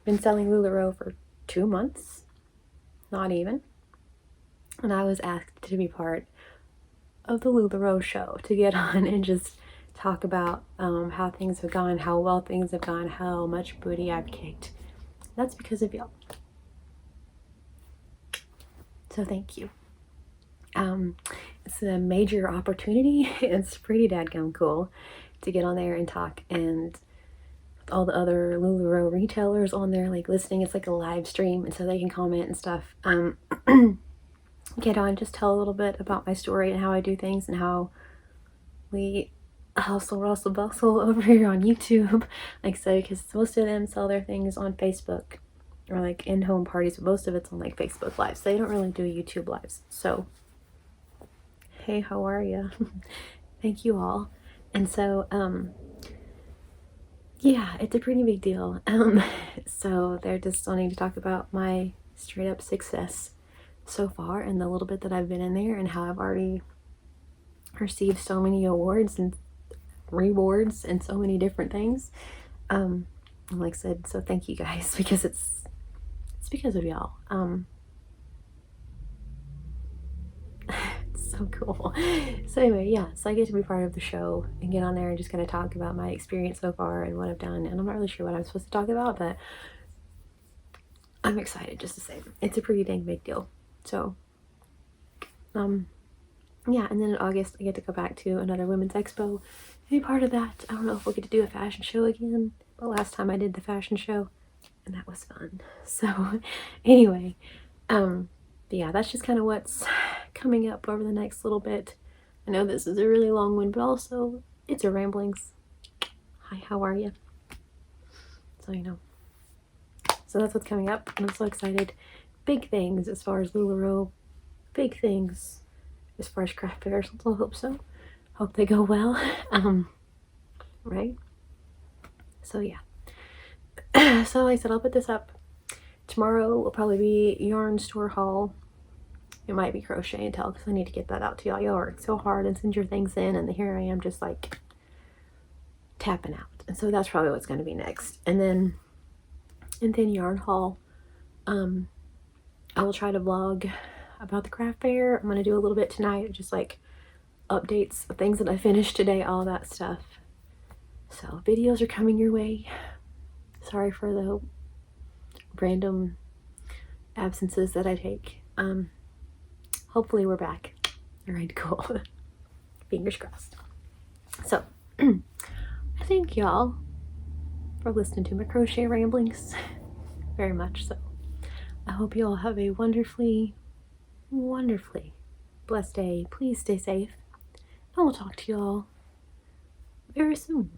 been selling LuLaRoe for 2 months, not even. And I was asked to be part of the LuLaRoe show, to get on and just talk about how things have gone, how well things have gone, how much booty I've kicked. That's because of y'all. So thank you. It's a major opportunity. It's pretty dadgum cool to get on there and talk, and all the other LuLaRoe retailers on there like listening. It's like a live stream, and so they can comment and stuff. Get on, just tell a little bit about my story and how I do things and how we hustle, rustle, bustle over here on YouTube. Like, so, because most of them sell their things on Facebook or like in-home parties, but most of it's on like Facebook lives. They don't really do YouTube lives. So hey, how are you? Thank you all. And so yeah, it's a pretty big deal. So they're just wanting to talk about my straight up success so far, and the little bit that I've been in there, and how I've already received so many awards and rewards and so many different things. Like I said, so thank you guys, because it's because of y'all. It's so cool. So anyway, yeah, so I get to be part of the show and get on there and just kind of talk about my experience so far and what I've done. And I'm not really sure what I'm supposed to talk about, but I'm excited just the same. It's a pretty dang big deal. So yeah, and then in August I get to go back to another Women's Expo, be part of that. I don't know if we'll get to do a fashion show again, but last time I did the fashion show and that was fun. So anyway, but yeah, that's just kind of what's coming up over the next little bit. I know this is a really long one, but also it's a ramblings. Hi, how are you? So you know. So that's what's coming up, and I'm so excited. Big things as far as LuLaRoe, big things as far as craft fairs. I hope so. Hope they go well. Right? So yeah. So like I said, I'll put this up. Tomorrow will probably be yarn store haul. It might be crochet and tell, because I need to get that out to y'all. Y'all work so hard and send your things in, and here I am just like tapping out. And so that's probably what's going to be next. And then yarn haul. I will try to vlog about the craft fair. I'm going to do a little bit tonight, just like updates, things that I finished today, all that stuff. So videos are coming your way. Sorry for the random absences that I take. Hopefully we're back. All right, cool. Fingers crossed. So I thank y'all for listening to my crochet ramblings. Very much so. I hope you all have a wonderfully blessed day. Please stay safe. And we'll talk to y'all very soon.